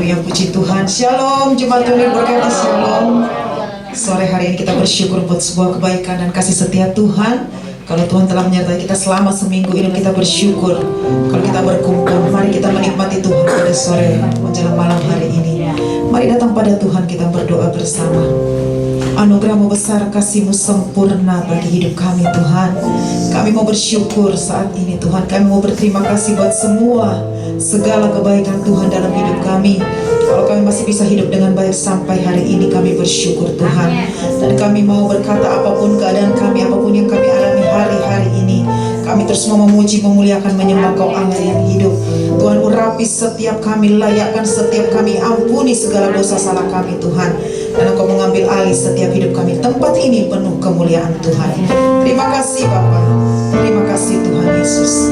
Haleluya, puji Tuhan. Shalom, Jemaat Tuhan berkati, shalom. Sore hari ini kita bersyukur buat sebuah kebaikan dan kasih setia Tuhan. Kalau Tuhan telah menyertai kita selama seminggu ini, kita bersyukur. Kalau kita berkumpul, mari kita menikmati Tuhan pada sore menjelang malam hari ini. Mari datang pada Tuhan, kita berdoa bersama. Anugerah-Mu besar, kasih-Mu sempurna bagi hidup kami Tuhan. Kami mau bersyukur saat ini Tuhan. Kami mau berterima kasih buat segala kebaikan Tuhan dalam hidup kami. Kalau kami masih bisa hidup dengan baik sampai hari ini, kami bersyukur Tuhan. Dan kami mau berkata apapun keadaan kami, apapun yang kami alami hari-hari ini, kami terus mau memuji, memuliakan, menyembah Kau Allah yang hidup. Tuhan, urapi setiap kami, layakkan setiap kami, ampuni segala dosa salah kami Tuhan. Dan Engkau mengambil alih setiap hidup kami. Tempat ini penuh kemuliaan Tuhan. Terima kasih Bapa, terima kasih Tuhan Yesus,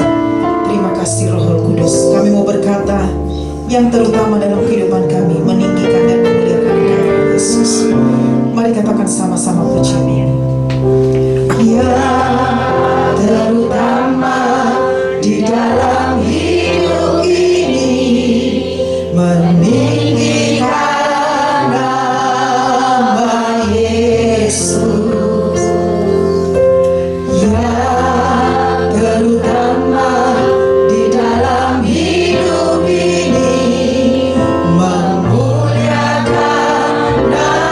terima kasih Roh Kudus. Kami mau berkata yang terutama dalam kehidupan kami, meninggikan dan memuliakan Kau Yesus. Mari katakan sama-sama pujian ini. Yang terutama di dalam hidup ini, meninggikan nama Yesus. Yang terutama di dalam hidup ini, memuliakan nama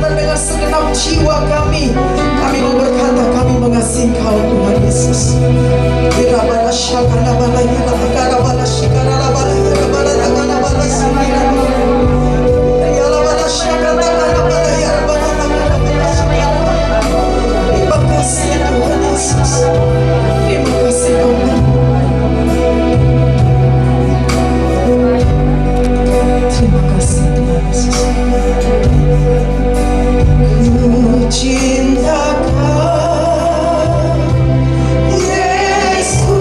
dan dengan segenap jiwa kami mau berkata kami mengasihi Engkau Tuhan Yesus. Irabala syakana bala irabala bala syikara bala irabala dagana bala sikira. Yala bala syakana bala bala irabala dagana bala sikira. Terima kasih Tuhan Yesus. Terima kasih Tuhan. Terima kasih Tuhan Yesus. Ku cinta Kau Yesus, ku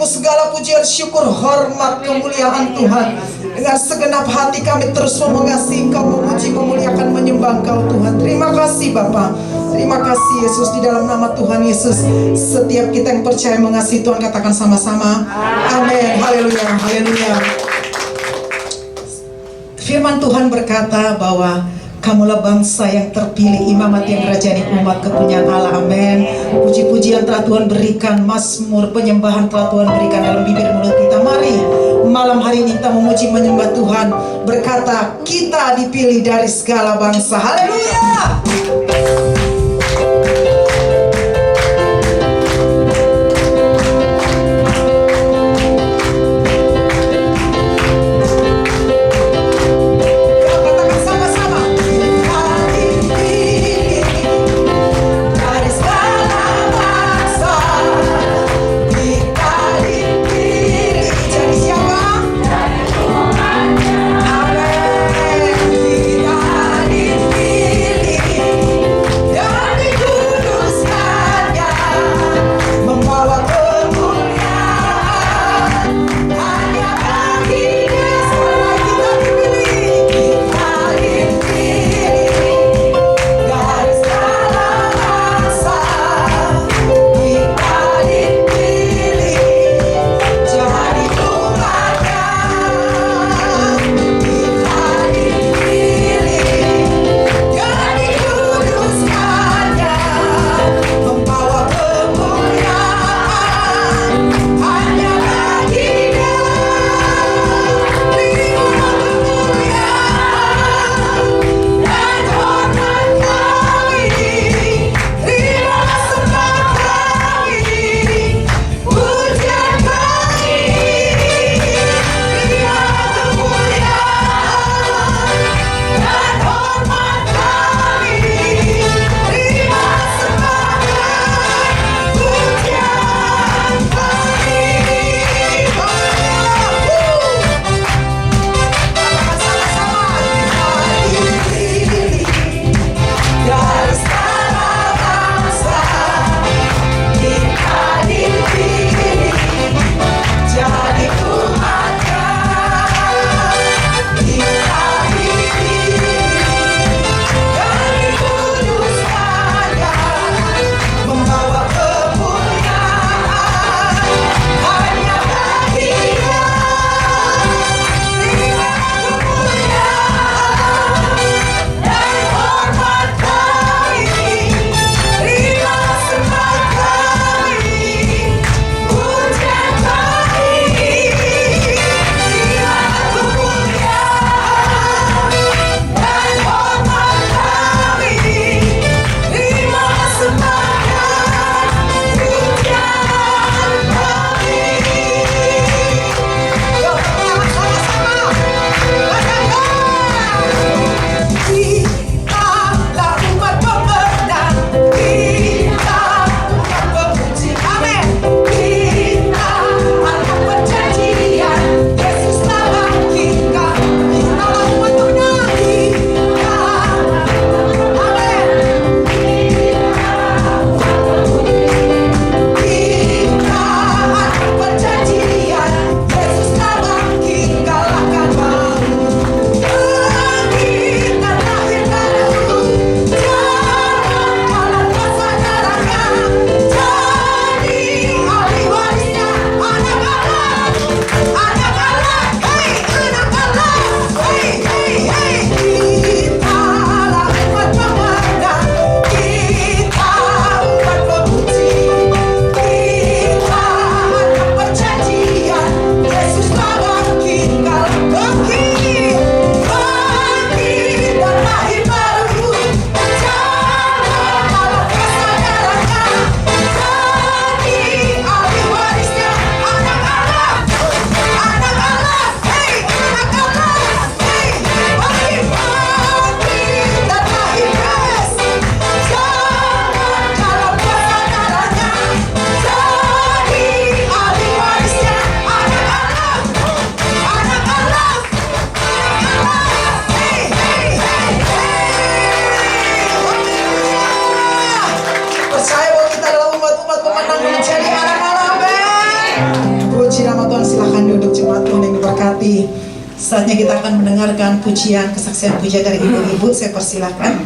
bagimu segala pujian, syukur, hormat, kemuliaan Tuhan. Dengan segenap hati kami terus mengasihi Engkau, memuji, memuliakan, menyembah Engkau Tuhan. Terima kasih Bapa. Terima kasih Yesus, di dalam nama Tuhan Yesus. Setiap kita yang percaya mengasihi Tuhan, katakan sama-sama. Amin. Haleluya. Haleluya. Firman Tuhan berkata bahwa kamulah bangsa yang terpilih, imamat yang rajani, umat kepunyaan Allah. Amin. Puji-pujian telah Tuhan berikan, mazmur, penyembahan telah Tuhan berikan dalam bibir mulut kita. Mari malam hari ini kita memuji, menyembah Tuhan, berkata kita dipilih dari segala bangsa. Haleluya. Andi untuk jemaat Tuhan yang diberkati. Saatnya kita akan mendengarkan pujian kesaksian pujian dari ibu-ibu. Saya persilahkan.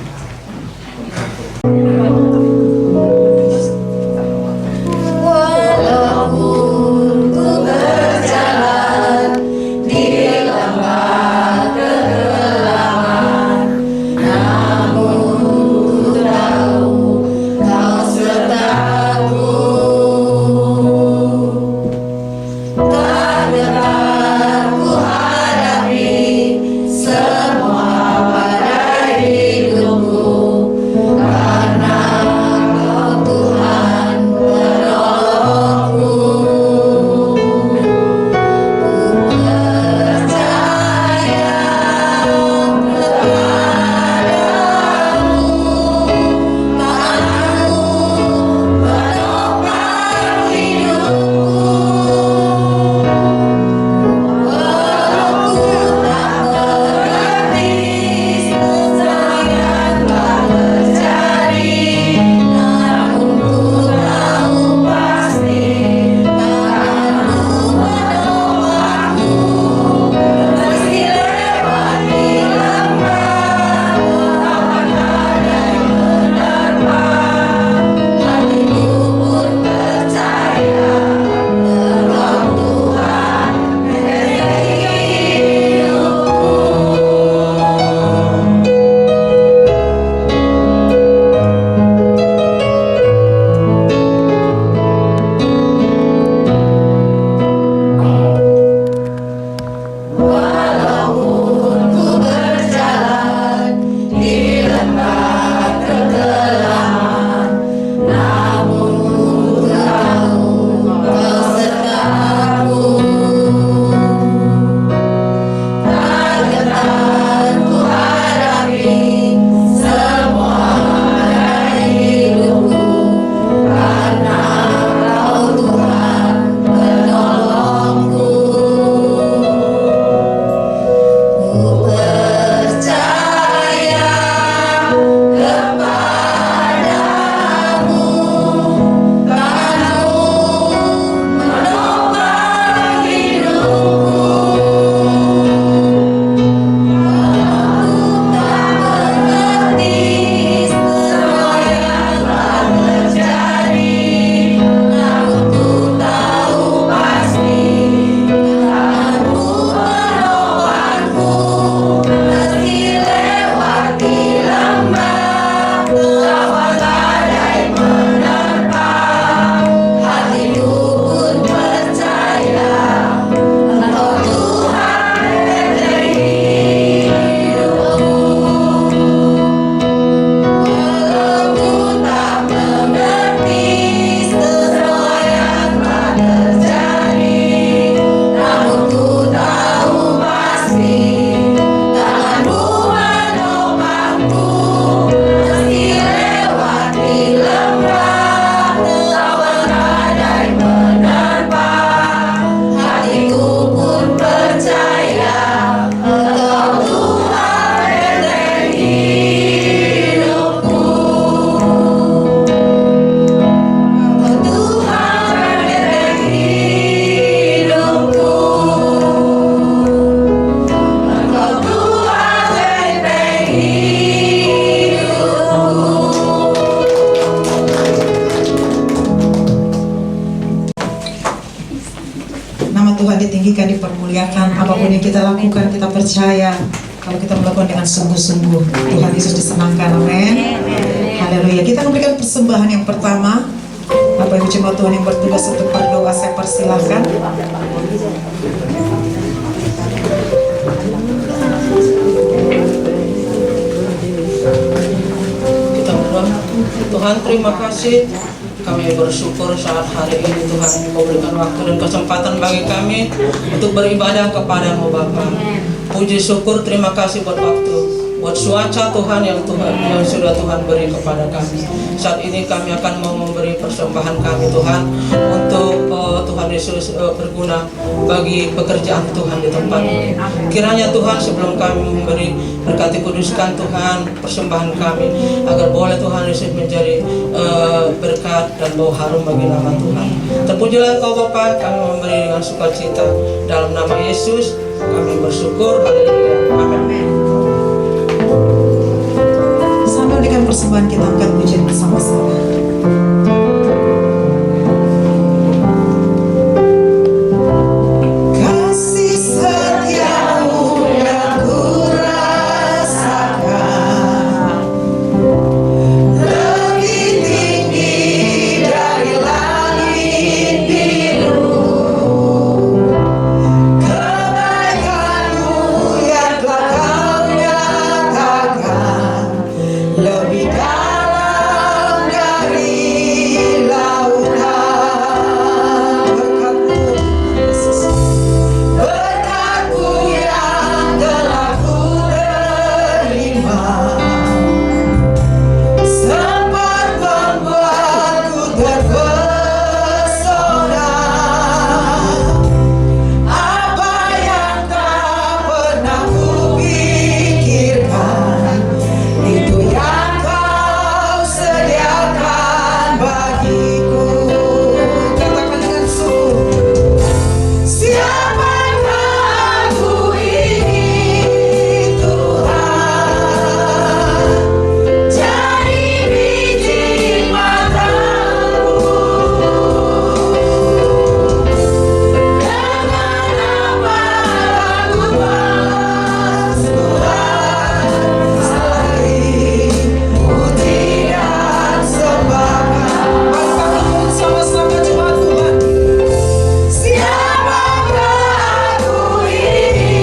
Tuhan ditinggikan, dipermuliakan. Apapun yang kita lakukan, kita percaya kalau kita melakukan dengan sungguh-sungguh, Tuhan Yesus disenangkan. Amin. Haleluya. Kita memberikan persembahan yang pertama. Bapak Ibu jemaat Tuhan yang bertugas untuk berdoa, saya persilahkan. Kita berdoa. Tuhan, terima kasih. Kami bersyukur saat hari ini Tuhan memberikan waktu dan kesempatan bagi kami untuk beribadah kepadamu Bapa. Puji syukur, terima kasih buat waktu, buat cuaca Tuhan yang sudah Tuhan beri kepada kami. Saat ini kami akan mau memberi persembahan kami Tuhan untuk Tuhan Yesus berguna bagi pekerjaan Tuhan di tempat ini. Kiranya Tuhan sebelum kami memberi, berkati kuduskan Tuhan persembahan kami agar boleh Tuhan Yesus menjadi berkat dan bau harum bagi nama Tuhan. Terpujilah Engkau Bapa, kami memberi dengan sukacita dalam nama Yesus kami bersyukur. Haleluya. Amin. Sambil dengan persembahan kita angkat pujian bersama-sama. Kasih setiamu yang kurasakan lebih tinggi dari langit biru. Kebaikanmu yang telah kau nyatakan lebih dalam dari lautan. Berkat-Mu, Yesus. Berkat-Mu yang telah ku terima sempat membuatku terpesona. Apa yang tak pernah kupikirkan, itu yang Kau sediakan bagiku. Katakan dengan sungguh, siapakah aku ini Tuhan, jadi biji matamu. Dengan apa aku balas Tuhan, selain puji dan sembahkan. Angkat sama-sama jemaat Tuhan. Siapakah aku ini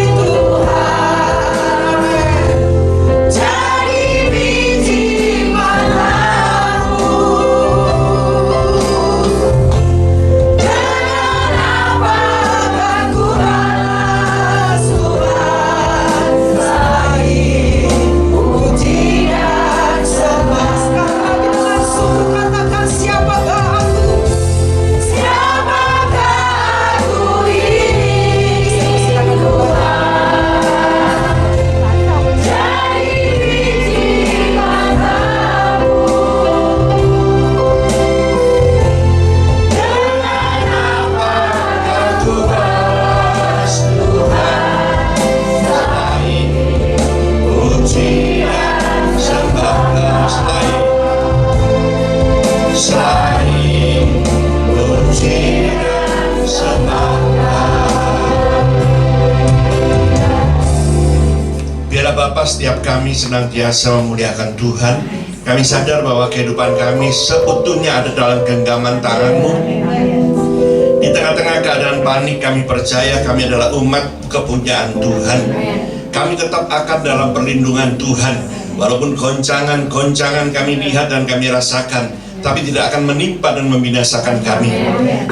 Tuhan, jadi biji matamu. Dengan apa akan ku balas Tuhan, selain puji dan sembah. Sekarang lagi dengan sungguh katakan, siapakah aku? Siapakah aku ini Tuhan, jadi biji matamu. Dengan apa aku balas Tuhan, selain puji dan sembah. Selain puji dan sembah. Biarlah Bapa, setiap kami senantiasa memuliakan Tuhan. Kami sadar bahwa kehidupan kami seutuhnya ada dalam genggaman tangan-Mu. Di tengah-tengah keadaan panik, kami percaya kami adalah umat kepunyaan Tuhan. Kami tetap akan dalam perlindungan Tuhan. Walaupun goncangan-goncangan kami lihat dan kami rasakan, tapi tidak akan menimpa dan membinasakan kami.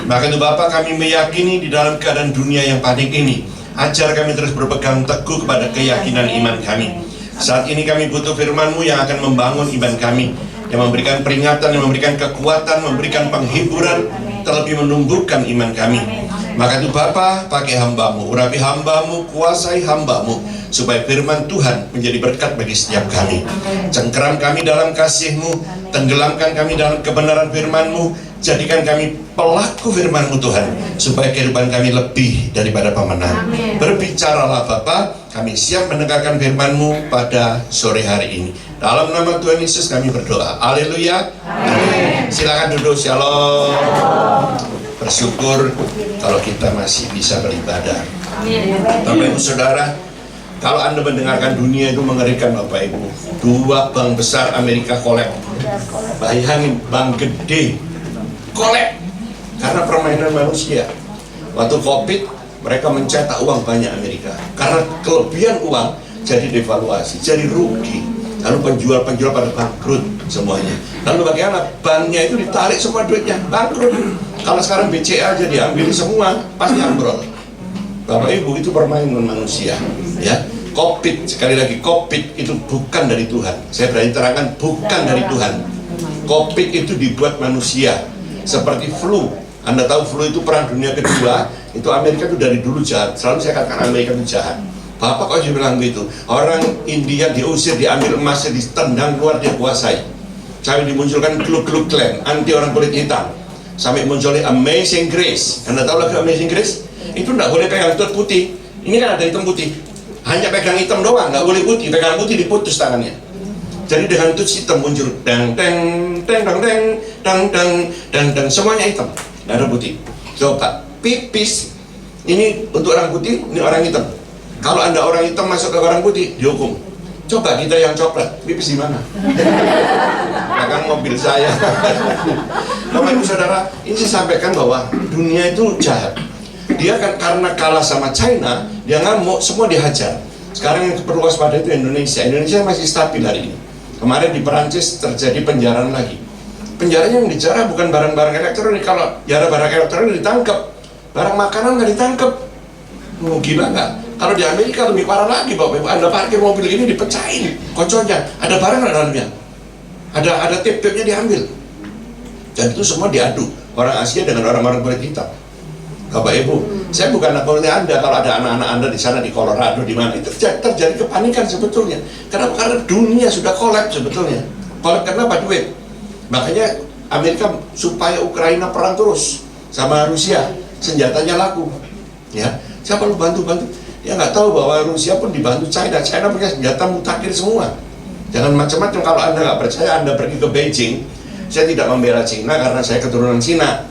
Maka itu Bapa, kami meyakini di dalam keadaan dunia yang panik ini, ajar kami terus berpegang teguh kepada keyakinan iman kami. Saat ini kami butuh firman-Mu yang akan membangun iman kami, yang memberikan peringatan, yang memberikan kekuatan, memberikan penghiburan, terlebih menumbuhkan iman kami. Maka itu Bapa, pakai hamba-Mu, urapi hamba-Mu, kuasai hamba-Mu, supaya firman Tuhan menjadi berkat bagi setiap kami. Cengkeram kami dalam kasih-Mu, tenggelamkan kami dalam kebenaran firman-Mu, jadikan kami pelaku firman-Mu Tuhan, supaya kehidupan kami lebih daripada pemenang. Berbicaralah Bapa, kami siap mendengarkan firman-Mu pada sore hari ini. Dalam nama Tuhan Yesus kami berdoa. Haleluya. Amin. Silakan duduk. Shalom. Bersyukur kalau kita masih bisa beribadah. Bapak Ibu Saudara, kalau Anda mendengarkan dunia itu mengerikan Bapak Ibu. Dua bank besar Amerika kolek. Bayangin, bank gede kolek karena permainan manusia. Waktu Covid, mereka mencetak uang banyak Amerika. Karena kelebihan uang, jadi devaluasi, jadi rugi. Lalu penjual-penjual pada bangkrut semuanya. Lalu bagaimana? Banknya itu ditarik semua duitnya, bangkrut. Kalau sekarang BCA aja diambil semua, pasti ambrol. Bapak Ibu, itu permainan manusia. Ya, Covid, sekali lagi, Covid itu bukan dari Tuhan. Saya berani terangkan, bukan dari Tuhan. Covid itu dibuat manusia. Seperti flu. Anda tahu flu itu perang dunia kedua, itu Amerika itu dari dulu jahat. Selalu saya katakan Amerika itu jahat. Bapak kok bilang begitu? Orang India diusir, diambil emasnya, ditendang keluar, dia kuasai. Sampai dimunculkan Ku-Klux Klan, anti orang kulit hitam. Sampai munculnya Amazing Grace. Anda tahu lagu Amazing Grace? Itu nggak boleh pegang tut putih. Ini kan ada hitam putih. Hanya pegang hitam doang, nggak boleh putih. Pegang putih diputus tangannya. Jadi dengan tut hitam muncul dang dang dang dang dang dang dang dang dang, semuanya hitam, nggak ada putih. Coba pipis ini untuk orang putih, ini orang hitam. Kalau Anda orang hitam masuk ke orang putih, dihukum. Coba kita yang coklat, pipis di mana? Belakang mobil saya. Bapak Ibu Saudara, ini saya sampaikan bahwa dunia itu jahat. Dia kan karena kalah sama China, dia ngamuk, semua dihajar. Sekarang yang perlu waspada itu Indonesia. Indonesia masih stabil hari ini. Kemarin di Perancis terjadi penjaraan lagi. Penjaranya yang dijarah bukan barang-barang elektronik. Kalau jarah barang elektronik ditangkap, barang makanan nggak ditangkap. Oh, gila nggak? Kalau di Amerika lebih parah lagi, Bapak Ibu. Anda parkir mobil ini dipecahin kocoknya. Ada barang nggak dalamnya? Ada tip-tipnya diambil. Dan itu semua diadu orang Asia dengan orang-orang kulit hitam. Bapak Ibu, saya bukan nakutin Anda kalau ada anak-anak Anda di sana di Colorado di mana itu terjadi kepanikan sebetulnya. Kenapa? Karena dunia sudah kolaps sebetulnya. Kolaps kenapa? Duit. Makanya Amerika supaya Ukraina perang terus sama Rusia, senjatanya laku. Ya, siapa lu bantu-bantu? Ya nggak tahu bahwa Rusia pun dibantu China. China punya senjata mutakhir semua. Jangan macam-macam. Kalau Anda nggak percaya, Anda pergi ke Beijing. Saya tidak membela Cina karena saya keturunan Cina.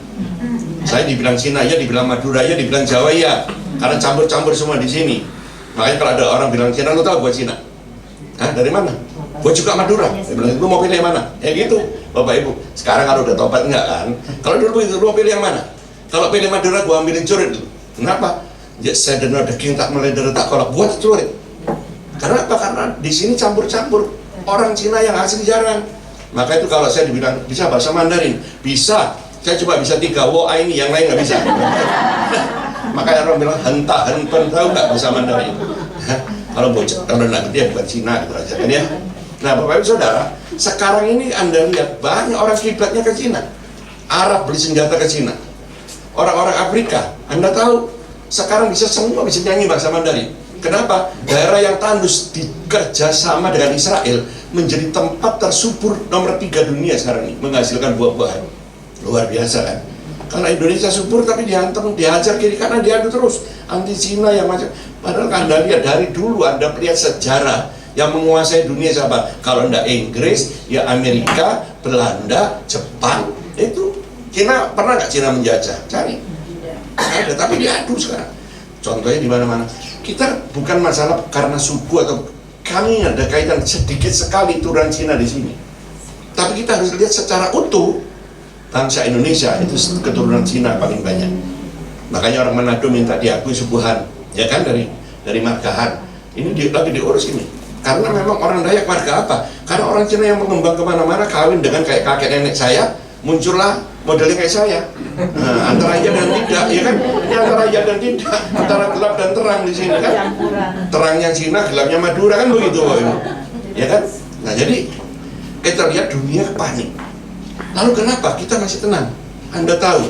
Saya dibilang Cina ya, dibilang Madura ya, dibilang Jawa ya. Karena campur-campur semua di sini. Makanya kalau ada orang bilang Cina, lu tahu gua Cina? Hah, dari mana? Gua juga Madura. Dia bilang, lu mau pilih yang mana? Ya gitu, Bapak Ibu. Sekarang kalau udah tobat enggak kan? Kalau dulu itu lu mau pilih yang mana? Kalau pilih Madura, gua ambilin curit dulu. Kenapa? Ya saya dengar daging tak meleder tak kolak buat curit. Karena apa? Karena di sini campur-campur. Orang Cina yang asli jarang. Maka itu kalau saya dibilang bisa bahasa Mandarin, bisa. Saya coba bisa 3 woa ini, yang lain nggak bisa. Makanya orang bilang henta, henten, tahu nggak bahasa Mandarin? Kalau bocah, kalau nggak ngerti ya bukan Cina gitu aja kan ya. Nah Bapak Ibu Saudara, sekarang ini Anda lihat banyak orang kiblatnya ke Cina. Arab beli senjata ke Cina. Orang-orang Afrika, Anda tahu sekarang semua bisa nyanyi bahasa Mandarin. Kenapa? Daerah yang tandus dikerja sama dengan Israel menjadi tempat tersubur nomor 3 dunia sekarang ini, menghasilkan buah-buahan. Luar biasa kan? Karena Indonesia subur tapi dihantam, dihajar kiri kanan, diadu terus. Anti Cina yang macam. Padahal Anda lihat dari dulu Anda lihat sejarah yang menguasai dunia siapa? Kalau enggak Inggris, ya Amerika, Belanda, Jepang. Itu Cina pernah nggak Cina menjajah? Cari. Ada, tapi diadu sekarang. Contohnya di mana-mana. Kita bukan masalah karena suku atau kami ada kaitan sedikit sekali turunan Cina di sini. Tapi kita harus lihat secara utuh. Bangsa Indonesia itu keturunan Cina paling banyak. Makanya orang Manado minta diakui subuhan, ya kan dari margahan. Ini lagi diurus ini. Karena memang orang Dayak marga apa? Karena orang Cina yang mengembang kemana-mana kawin dengan kayak kakek nenek saya, muncullah modelnya kayak saya. Nah, antara iya dan tidak, ya kan? Ini antara iya dan tidak, antara gelap dan terang di sini kan? Terangnya Cina, gelapnya Madura kan begitu, ya kan? Nah jadi kita lihat dunia panik. Lalu kenapa kita masih tenang? Anda tahu,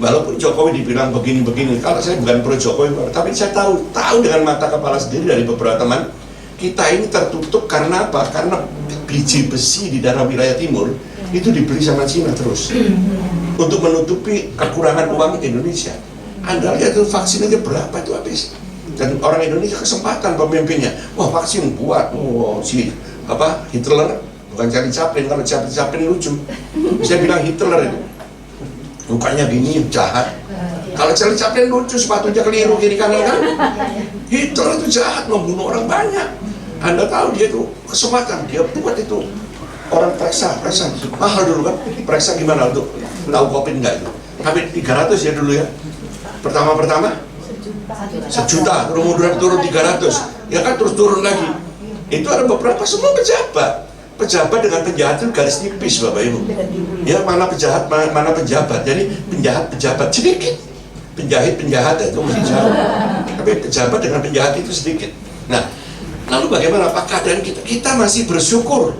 walaupun Jokowi dibilang begini-begini, kalau saya bukan pro Jokowi, tapi saya tahu dengan mata kepala sendiri dari beberapa teman, kita ini tertutup karena apa? Karena biji besi di daerah wilayah timur itu dibeli sama Cina terus untuk menutupi kekurangan uang Indonesia. Anda lihat itu vaksin aja berapa itu habis. Dan orang Indonesia kesempatan pemimpinnya, wah vaksin buat, Hitler. Bukan Charlie Chaplin, kalau Charlie Chaplin lucu. Saya bilang Hitler itu mukanya gini, jahat. Kalau Charlie Chaplin lucu, sepatunya keliru kiri kanan kan. Hitler itu jahat, membunuh orang banyak. Anda tahu dia itu kesempatan, dia buat itu. Orang periksa mahal dulu kan. Periksa gimana untuk tahu COVID enggak itu. Tapi 300 ya dulu ya. Pertama 1 juta, kemudian turun 300. Ya kan terus turun lagi. Itu ada beberapa semua pejabat dengan penjahat itu garis tipis Bapak Ibu. Ya mana penjahat mana pejabat. Jadi penjahat sedikit. Penjahat itu masih jauh. Tapi pejabat dengan penjahat itu sedikit. Nah, lalu bagaimana Pak keadaan kita? Kita masih bersyukur.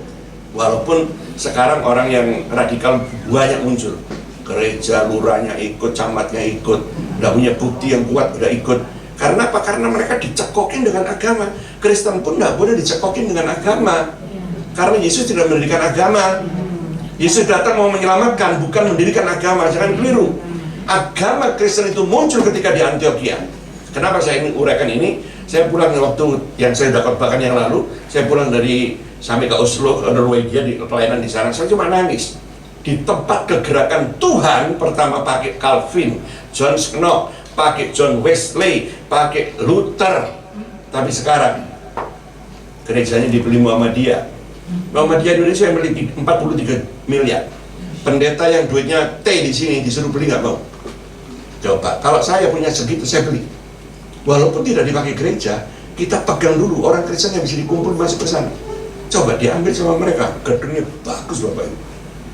Walaupun sekarang orang yang radikal banyak muncul. Gereja, lurahnya ikut, camatnya ikut. Udah punya bukti yang kuat, udah ikut. Karena apa? Karena mereka dicekokin dengan agama. Kristen pun nggak boleh dicekokin dengan agama. Karena Yesus tidak mendirikan agama. Yesus datang mau menyelamatkan, bukan mendirikan agama. Jangan keliru. Agama Kristen itu muncul ketika di Antioquia. Kenapa saya ingin uraikan ini? Saya pulang waktu yang saya dapat khotbahkan yang lalu, saya pulang sampai ke Oslo, ke Norwegia, di pelayanan di sana, saya cuma nangis. Di tempat kegerakan Tuhan, pertama pakai Calvin, John Knox, pakai John Wesley, pakai Luther. Tapi sekarang gerejanya dibeli Muhammadiyah. Muhammadiyah Indonesia yang memiliki 43 miliar. Pendeta yang duitnya T di sini disuruh beli nggak mau. Coba, kalau saya punya segitu saya beli. Walaupun tidak dipakai gereja, kita pegang dulu orang Kristen yang bisa dikumpul masuk ke sana. Coba diambil sama mereka, gedungnya bagus Bapak Ibu.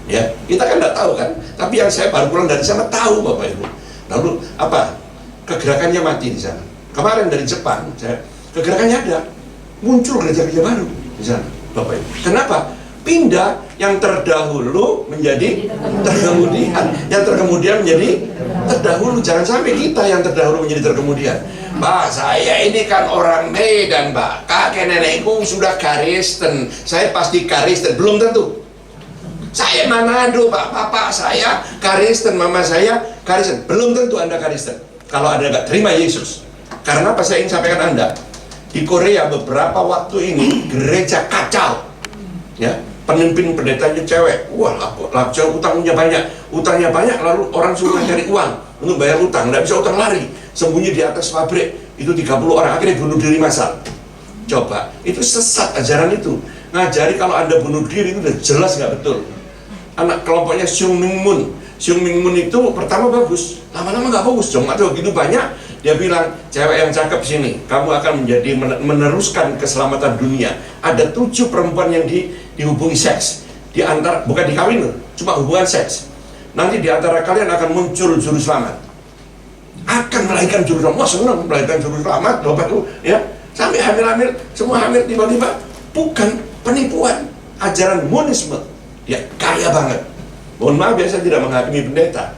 Ya, kita kan nggak tahu kan. Tapi yang saya baru pulang dari sana tahu Bapak Ibu. Lalu apa? Kegerakannya mati di sana. Kemarin dari Jepang, kegerakannya ada, muncul gereja-gereja baru di sana, Bapak Ibu. Kenapa? Pindah yang terdahulu menjadi terkemudian, yang terkemudian menjadi terdahulu. Jangan sampai kita yang terdahulu menjadi terkemudian. Pak, saya ini kan orang Medan, Pak. Kakek nenekku sudah Kristen, saya pasti Kristen. Belum tentu. Saya Manado, Pak. Papa saya Kristen, mama saya Kristen. Belum tentu Anda Kristen kalau Anda nggak terima Yesus. Karena apa saya ingin sampaikan Anda? Di Korea beberapa waktu ini gereja kacau, ya, pemimpin pendetanya cewek, wah lapjau, utangnya banyak, lalu orang suruh cari uang untuk bayar utang, nggak bisa utang lari, sembunyi di atas pabrik, itu 30 orang, akhirnya bunuh diri massal. Coba, itu sesat ajaran itu, ngajari kalau Anda bunuh diri itu udah jelas nggak betul. Anak kelompoknya Seung Min Mun itu pertama bagus, lama-lama nggak bagus, cuma tuh gitu banyak. Dia bilang, cewek yang cakep sini, kamu akan menjadi meneruskan keselamatan dunia. Ada 7 perempuan yang dihubungi seks, di antara, bukan dikawin, cuma hubungan seks. Nanti di antara kalian akan muncul juru selamat, akan melahirkan juru selamat. Wah, senang melahirkan juru selamat, Bapak Ibu, ya. Sampai hamil-hamil, semua hamil tiba-tiba. Bukan penipuan, ajaran monisme. Dia kaya banget. Mohon maaf, biasa tidak menghakimi pendeta.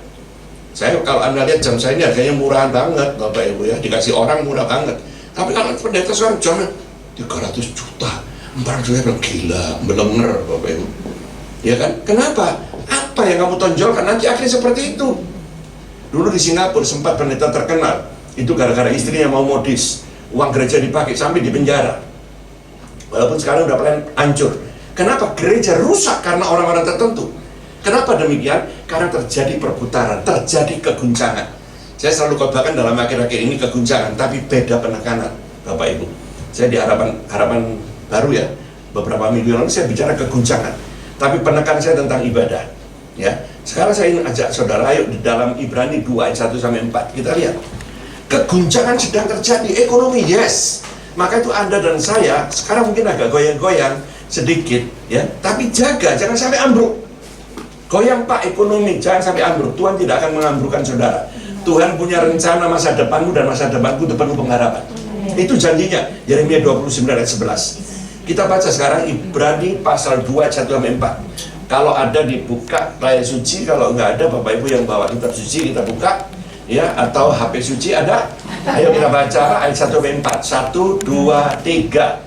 Saya kalau Anda lihat jam saya ini harganya murahan banget Bapak Ibu ya, dikasih orang murah banget. Tapi kalau pendeta sekarang jamnya 300 juta, 400 juta, bilang gila, belenger Bapak Ibu. Ya kan? Kenapa? Apa yang kamu tonjolkan nanti akhirnya seperti itu. Dulu di Singapura sempat pendeta terkenal, itu gara-gara istrinya mau modis, uang gereja dipakai sampai di penjara. Walaupun sekarang udah pelan hancur. Kenapa? Gereja rusak karena orang-orang tertentu. Kenapa demikian? Karena terjadi perputaran, terjadi keguncangan. Saya selalu khotbahkan dalam akhir-akhir ini keguncangan, tapi beda penekanan, Bapak Ibu. Saya di harapan baru ya, beberapa minggu lalu saya bicara keguncangan, tapi penekanan saya tentang ibadah. Ya, sekarang saya ingin ajak saudara, ayo di dalam Ibrani 2 ayat 1-4 kita lihat. Keguncangan sedang terjadi, ekonomi yes. Maka itu Anda dan saya sekarang mungkin agak goyang-goyang sedikit, ya, tapi jaga, jangan sampai ambruk. Goyang Pak ekonomi, jangan sampai ambruk. Tuhan tidak akan mengambrukkan saudara. Tuhan punya rencana masa depanmu dan masa depanku itu penuh pengharapan. Itu janjinya, Yeremia 29 ayat 11. Kita baca sekarang Ibrani pasal 2 ayat 1-4. Kalau ada dibuka layar suci, kalau nggak ada Bapak Ibu yang bawa kitab suci kita buka, ya, atau HP suci ada. Ayo kita baca ayat 1-4. 1, 2, 3.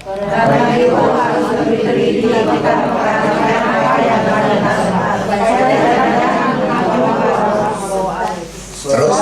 Terus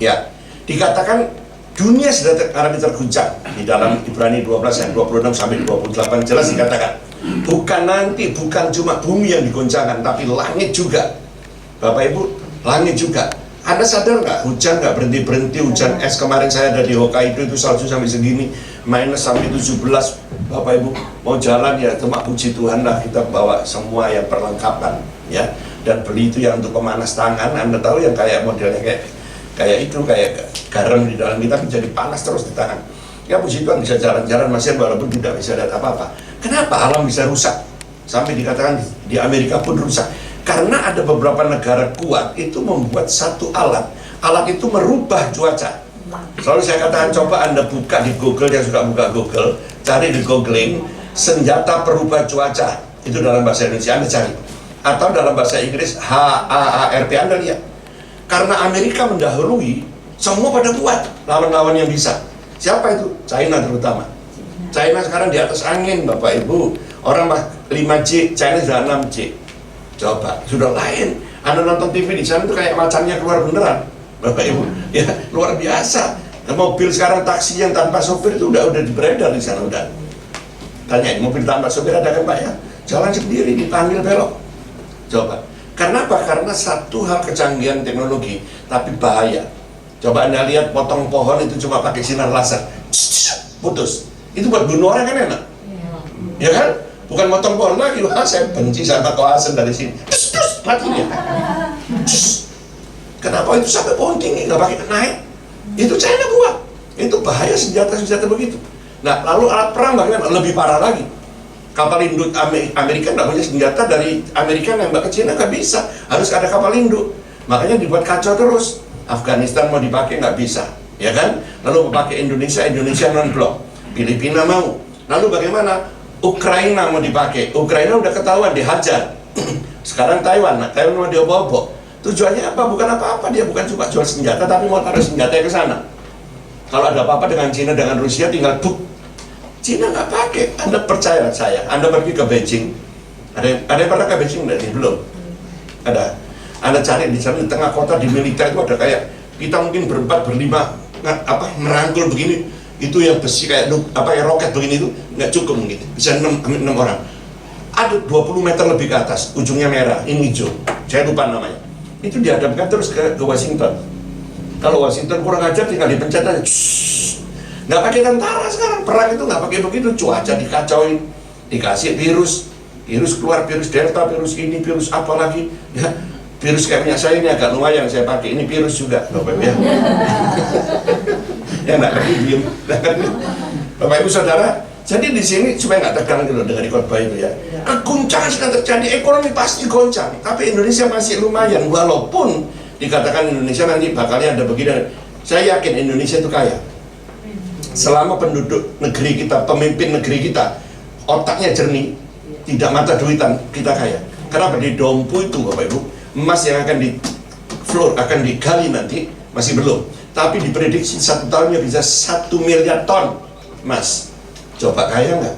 ya, dikatakan dunia sudah terguncang. Di dalam Ibrani 12 ayat 26-28 jelas dikatakan, bukan nanti, bukan cuma bumi yang digoncangkan, tapi langit juga. Bapak Ibu, langit juga. Anda sadar nggak, hujan nggak berhenti-berhenti, hujan es. Kemarin saya ada di Hokkaido, itu salju sampai segini, minus sampai 17. Bapak Ibu mau jalan ya, cuma puji Tuhan lah, kita bawa semua yang perlengkapan, ya. Dan beli itu yang untuk pemanas tangan. Anda tahu yang kayak modelnya kayak kayak itu, kayak garam di dalam kita menjadi panas terus di tangan. Ya puji Tuhan bisa jalan-jalan masih walaupun tidak bisa lihat apa-apa. Kenapa alam bisa rusak? Sampai dikatakan di Amerika pun rusak. Karena ada beberapa negara kuat itu membuat satu alat. Alat itu merubah cuaca. Selalu saya katakan coba Anda buka di Google, yang suka buka Google, cari di googling senjata perubah cuaca. Itu dalam bahasa Indonesia Anda cari. Atau dalam bahasa Inggris HAARP Anda lihat. Karena Amerika mendahului, semua pada buat lawan-lawan yang bisa. Siapa itu? China terutama. China sekarang di atas angin, Bapak Ibu. Orang 5G, China sudah 6G. Coba, sudah lain. Anda nonton TV di sana itu kayak macannya keluar beneran, Bapak Ibu. Ya, luar biasa. Nah, mobil sekarang taksi yang tanpa sopir itu udah beredar di sana udah. Tanyain, mobil tanpa sopir ada kan Pak ya? Jalan sendiri, dipanggil belok. Coba. Karena apa? Karena satu hal kecanggihan teknologi, tapi bahaya. Coba Anda lihat potong pohon itu cuma pakai sinar laser, putus. Itu buat bunuh orang kan enak, ya kan? Bukan potong pohon lagi. Wah, saya benci sama koasen dari sini. Matinya. Kenapa itu sampai pohon tinggi nggak pakai naik? Itu China buat. Itu bahaya senjata begitu. Nah, lalu alat perang bagaimana? Lebih parah lagi. Kapal induk Amerika nggak punya senjata dari Amerika nembak ke China, nggak bisa. Harus ada kapal induk. Makanya dibuat kacau terus. Afghanistan mau dipakai nggak bisa, ya kan? Lalu mau pakai Indonesia non-blok. Filipina mau. Lalu bagaimana? Ukraina mau dipakai. Ukraina udah ketahuan dihajar. Sekarang Taiwan mau diobok-obok. Tujuannya apa? Bukan apa-apa, dia bukan cuma jual senjata, tapi mau taruh senjata ke sana. Kalau ada apa-apa dengan Cina, dengan Rusia, tinggal buk. Cina nggak pakai. Anda percaya saya? Anda pergi ke Beijing. Ada yang pernah ke Beijing nggak? Belum. Ada. Anda cari di sana di tengah kota di militer itu ada kayak kita mungkin berempat berlima merangkul begini, itu yang besi kayak roket begini itu nggak cukup gitu, bisa 6 orang. Ada 20 meter lebih ke atas, ujungnya merah, ini hijau, saya lupa namanya. Itu dihadapkan terus ke Washington. Kalau Washington kurang ajar tinggal dipencet aja. Nggak pakai tentara sekarang, perang itu nggak pakai begitu, cuaca dikacauin, dikasih virus keluar, virus delta, virus ini, virus apa lagi, ya. Virus kayak minyak saya ini agak lumayan saya pakai, ini virus juga, Bapak Ibu ya. Ya nggak pergi diem. Bapak Ibu Saudara, jadi di sini supaya nggak tegang gitu dengan khotbah itu ya. Keguncangan sedang terjadi, ekonomi pasti goncang, tapi Indonesia masih lumayan, walaupun dikatakan Indonesia nanti bakalnya ada begini. Saya yakin Indonesia itu kaya. Selama penduduk negeri kita, pemimpin negeri kita, otaknya jernih, tidak mata duitan, kita kaya. Kenapa? Di dompu itu Bapak Ibu, emas yang akan akan digali nanti masih belum, tapi diprediksi 1 tahunnya bisa 1 miliar ton emas. Coba kaya nggak?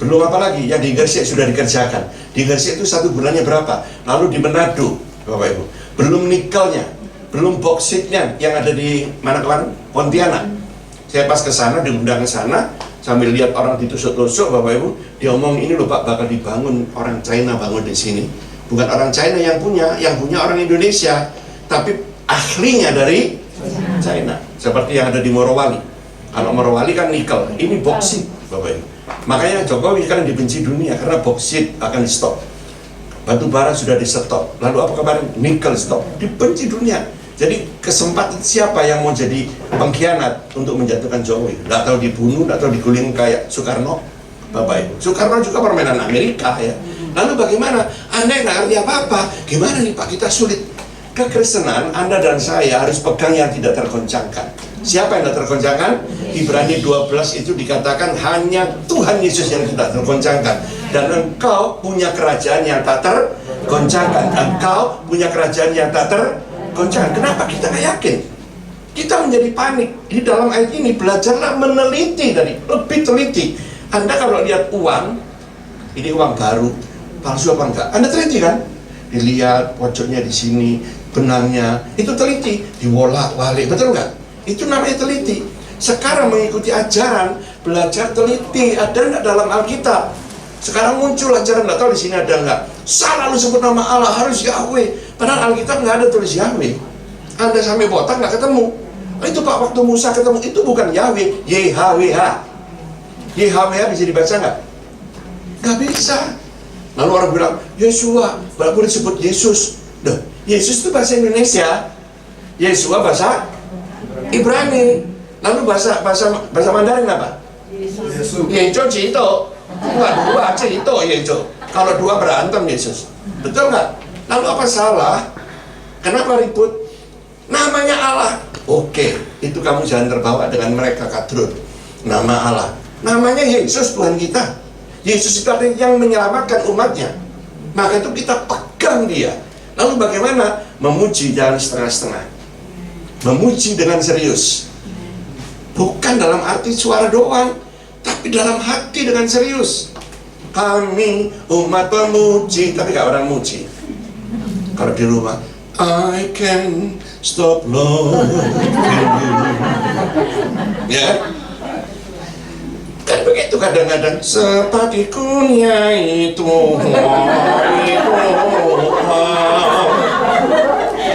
Belum apa lagi yang di Gresik sudah dikerjakan. Di Gresik itu 1 bulannya berapa? Lalu di Manado, Bapak Ibu, belum nikelnya, belum boksitnya yang ada di mana kemarin? Pontianak. Saya pas ke sana, diundang ke sana, sambil lihat orang ditusuk-tusuk, Bapak Ibu, dia ngomong ini loh Pak, bakal dibangun, orang China bangun di sini. Bukan orang China yang punya orang Indonesia, tapi ahlinya dari China. Seperti yang ada di Morowali. Kalau Morowali kan nikel, ini boksit, Bapak Ibu. Makanya Jokowi kan dibenci dunia karena boksit akan di stop. Batu bara sudah di stop. Lalu apa kemarin? Nikel stop. Dibenci dunia. Jadi kesempatan siapa yang mau jadi pengkhianat untuk menjatuhkan Jokowi? Nggak tahu dibunuh, nggak tahu diguling kayak Soekarno, Bapak Ibu. Soekarno juga permainan Amerika ya. Lalu bagaimana? Anda nggak ngerti apa-apa. Gimana nih Pak, kita sulit. Kekristenan Anda dan saya harus pegang yang tidak tergoncangkan. Siapa yang tidak tergoncangkan? Ibrani 12 itu dikatakan hanya Tuhan Yesus yang tidak tergoncangkan. Dan engkau punya kerajaan yang tak tergoncangkan. Engkau punya kerajaan yang tak tergoncangkan. Kenapa kita nggak yakin? Kita menjadi panik. Di dalam ayat ini belajarlah meneliti, lebih teliti. Anda kalau lihat uang, ini uang baru, palsu apa enggak? Anda teliti kan? Dilihat pojoknya di sini, benangnya, itu teliti, diwolak-walik, betul enggak? Itu namanya teliti. Sekarang mengikuti ajaran, belajar teliti, ada enggak dalam Alkitab? Sekarang muncul ajaran, enggak tahu di sini ada enggak? Salah lu sebut nama Allah, harus Yahweh. Padahal Alkitab enggak ada tulis Yahweh. Anda sampai botak enggak ketemu. Itu Pak, waktu Musa ketemu, itu bukan Yahweh, YHWH. YHWH bisa dibaca enggak? Enggak bisa. Lalu orang bilang, Yesua, nggak boleh sebut Yesus. Duh, Yesus itu bahasa Indonesia. Yesua bahasa Ibrani. Lalu bahasa Mandarin apa? Yesus Cito. Dua Cito Yesus. Kalau dua berantem Yesus. Betul nggak? Lalu apa salah? Kenapa ribut? Namanya Allah. Oke, itu kamu jangan terbawa dengan mereka kadrun. Nama Allah. Namanya Yesus Tuhan kita. Yesus itu yang menyelamatkan umatnya. Maka itu kita pegang dia. Lalu bagaimana? Memuji jangan setengah-setengah. Memuji dengan serius. Bukan dalam arti suara doang, tapi dalam hati dengan serius. Kami umat pemuji, tapi gak orang muji. Kalau di rumah, I can stop loving you. Ya, kan begitu kadang-kadang. Sepatikunnya itu,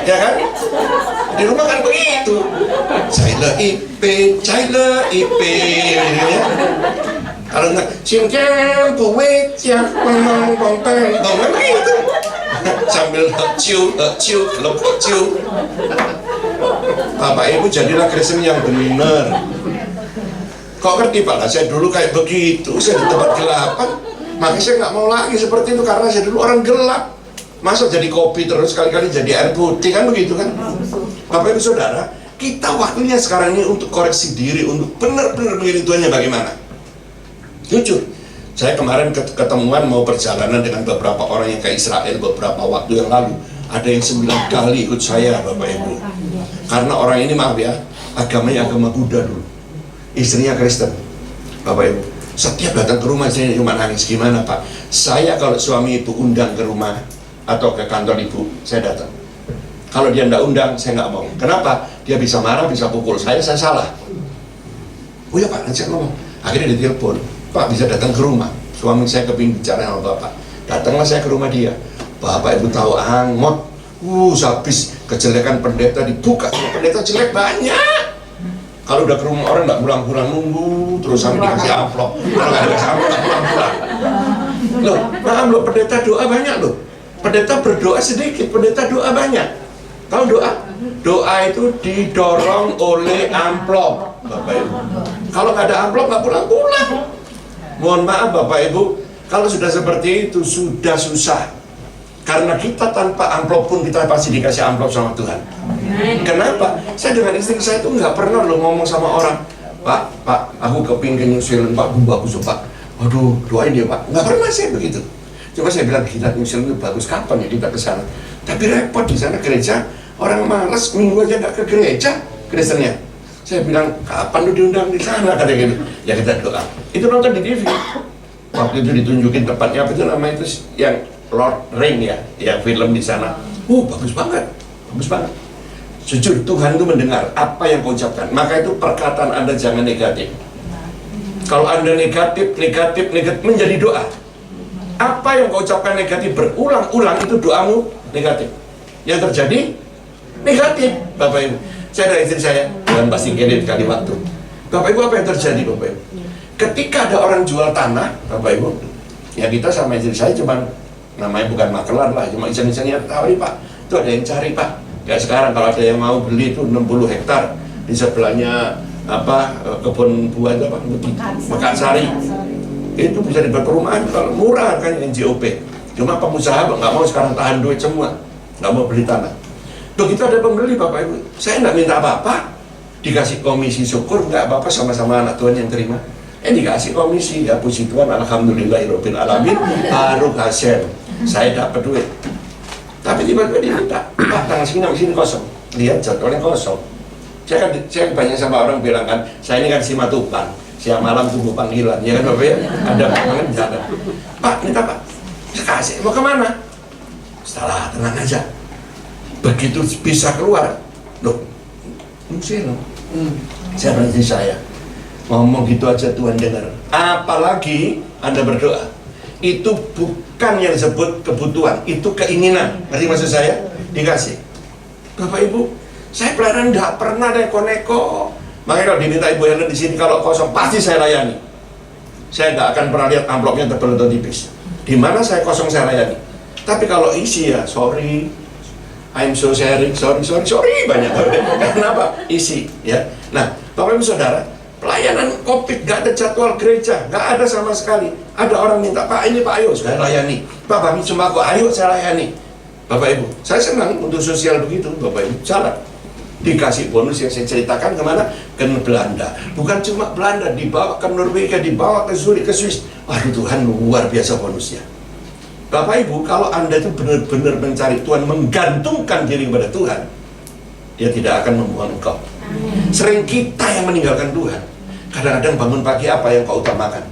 ya kan? Di rumah kan begitu. Caile ipe, ya. Kalau nggak, cinta buat ya, memang bongpeng, kan begitu. Sambil ciu, Bapak Ibu jadilah Kristen yang benar. Kok ngerti Pak? Lah, saya dulu kayak begitu, saya di tempat gelapan, makanya saya nggak mau lagi seperti itu karena saya dulu orang gelap. Masa jadi kopi terus kali-kali jadi air putih kan begitu kan? Bapak Ibu Saudara, kita waktunya sekarang ini untuk koreksi diri, untuk benar-benar mengiring Tuhannya bagaimana? Jujur, saya kemarin ketemuan mau perjalanan dengan beberapa orang yang ke Israel beberapa waktu yang lalu. Ada yang 9 kali ikut saya Bapak Ibu. Karena orang ini maaf ya, agamanya agama Buddha dulu. Istrinya Kristen. Bapak Ibu, setiap datang ke rumah saya cuma nangis. Gimana Pak? Saya kalau suami ibu undang ke rumah atau ke kantor ibu, saya datang. Kalau dia nggak undang, saya nggak mau. Kenapa? Dia bisa marah, bisa pukul saya salah. Oh ya Pak, nanti saya ngomong. Akhirnya dia telepon, Pak bisa datang ke rumah. Suami saya kepingin bicara sama Bapak. Datanglah saya ke rumah dia. Bapak Ibu tahu angot. Habis kejelekan pendeta dibuka. Pendeta jelek banyak. Kalau udah ke rumah orang nggak pulang-pulang nunggu, terus sampai dikasih amplop. Kalau nggak dikasih amplop, nggak pulang-pulang. Loh, maaf loh, pendeta doa banyak loh. Pendeta berdoa sedikit, pendeta doa banyak. Tahu doa? Doa itu didorong oleh amplop, Bapak Ibu. Kalau nggak ada amplop nggak pulang-pulang. Mohon maaf Bapak Ibu, kalau sudah seperti itu sudah susah. Karena kita tanpa amplop pun kita pasti dikasih amplop sama Tuhan. Kenapa? Saya dengan istri saya itu nggak pernah loh ngomong sama orang, Pak, aku kepingin nyusulin Pak, bagus Pak. Waduh, doain dia Pak. Nggak pernah saya begitu. Cuma saya bilang kita nyusulin itu bagus, kapan ya kita ke sana? Tapi repot di sana gereja, orang malas minggu aja nggak ke gereja Kristennya. Saya bilang, kapan lu diundang di sana? Kata gitu. Ya kita doa. Itu nonton di TV. Waktu itu ditunjukin tempatnya apa itu namanya itu yang Lord Ring ya, yang film di sana. Bagus banget, bagus banget. Jujur Tuhan itu mendengar apa yang kau ucapkan. Maka itu perkataan Anda jangan negatif. Kalau Anda negatif menjadi doa. Apa yang kau ucapkan negatif berulang-ulang itu doamu negatif. Yang terjadi negatif, Bapak Ibu. Saya dan istri saya dan pasti kredit kali waktu. Bapak Ibu, apa yang terjadi Bapak Ibu? Ketika ada orang jual tanah, Bapak Ibu, ya kita sama istri saya cuma namanya bukan makelar lah, cuma iseng-isengnya tawari Pak, itu ada yang cari Pak. Kayak sekarang kalau ada yang mau beli itu 60 hektar di sebelahnya kebun buah itu apa? Mekarsari. Itu bisa dibuat perumahan kalau murah kan NJOP. Cuma pengusaha nggak mau sekarang tahan duit semua, nggak mau beli tanah. Begitu ada pembeli Bapak Ibu, saya nggak minta apa-apa, dikasih komisi syukur nggak apa-apa sama-sama anak Tuhan yang terima. Dikasih komisi, ya puji Tuhan, alhamdulillahirabbil alamin, baru hasil saya dapat duit. Tapi tiba-tiba dia minta, Pak tanggal sini kosong, lihat jadwalnya kosong. Saya banyak sama orang bilang kan, saya ini kan Simatupang, siang malam tunggu panggilan, ya kan Bapak ya, ada panggilan jalan. Pak, minta Pak, kasih, mau kemana? Setelah tenang aja. Begitu bisa keluar, loh, musir loh. Saya berarti saya ngomong gitu aja Tuhan dengar. Apalagi Anda berdoa, itu bukan yang disebut kebutuhan, itu keinginan. Ngerti maksud saya? Dikasih. Bapak Ibu, saya pelayanan nggak pernah neko-neko. Makanya kalau diminta Ibu Helen di sini kalau kosong pasti saya layani. Saya nggak akan pernah lihat amplopnya tebal atau tipis. Di mana saya kosong saya layani. Tapi kalau isi ya sorry. I'm so sorry banyak. Kenapa? Isi, ya. Nah, Bapak Ibu Saudara, pelayanan COVID gak ada jadwal gereja, gak ada sama sekali. Ada orang minta, Pak ini Pak ayo saya layani, Pak bagi sembako ayo saya layani. Bapak Ibu, saya senang untuk sosial begitu, Bapak Ibu. Salah. Dikasih bonus yang saya ceritakan kemana? Ke Belanda. Bukan cuma Belanda, dibawa ke Norwegia, dibawa ke Zurich, ke Swiss. Waduh Tuhan, luar biasa bonusnya. Bapak Ibu, kalau Anda itu benar-benar mencari Tuhan, menggantungkan diri kepada Tuhan, Dia tidak akan membuang engkau. Sering kita yang meninggalkan Tuhan. Kadang-kadang bangun pagi, apa yang kau utamakan?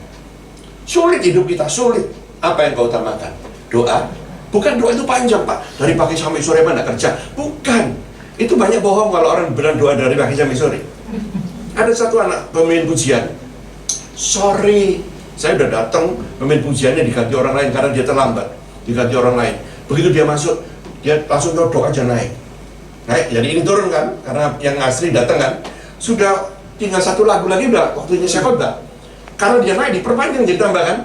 Sulit hidup kita, sulit. Apa yang kau utamakan? Doa. Bukan doa itu panjang, Pak. Dari pagi sampai sore mana kerja? Bukan. Itu banyak bohong kalau orang bilang doa dari pagi sampai sore. Ada satu anak pemimpin pujian, sorry, saya udah datang, pemimpin pujiannya diganti orang lain karena dia terlambat, diganti orang lain. Begitu dia masuk, dia langsung nodok aja naik. Jadi ini turun kan, karena yang asli datang kan. Sudah tinggal satu lagu lagi udah waktunya saya khotbah. Karena dia naik diperpanjang jadi tambah kan.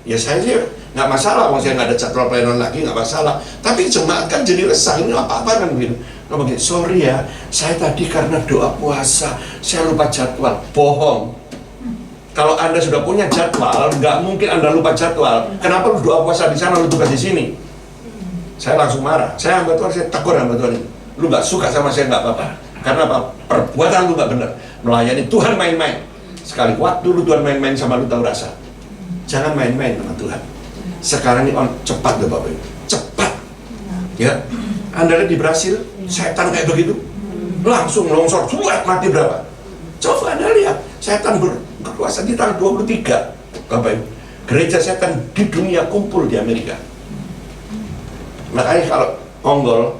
Ya saya sih nggak masalah, kalau saya nggak ada jadwal pelayanan lagi nggak masalah. Tapi jemaat kan jadi resah, ini apa-apa kan begitu. Nah, begini, sorry ya, saya tadi karena doa puasa, saya lupa jadwal. Bohong. Kalau Anda sudah punya jadwal, nggak mungkin Anda lupa jadwal. Kenapa lu doa puasa di sana, lu tugas di sini? Saya langsung marah. Saya hamba Tuhan, saya tegur hamba Tuhan. Lu nggak suka sama saya nggak apa-apa. Karena apa? Perbuatan lu nggak benar. Melayani Tuhan main-main. Sekali waktu lu Tuhan main-main sama lu tahu rasa. Jangan main-main sama Tuhan. Sekarang ini cepat deh Bapak Ibu. Cepat. Ya. Anda lihat di Brasil, setan kayak begitu, langsung longsor, suat mati berapa? Coba Anda lihat, setan berkuasa di tanggal 23, Bapak Ibu. Gereja setan di dunia kumpul di Amerika. Makanya kalau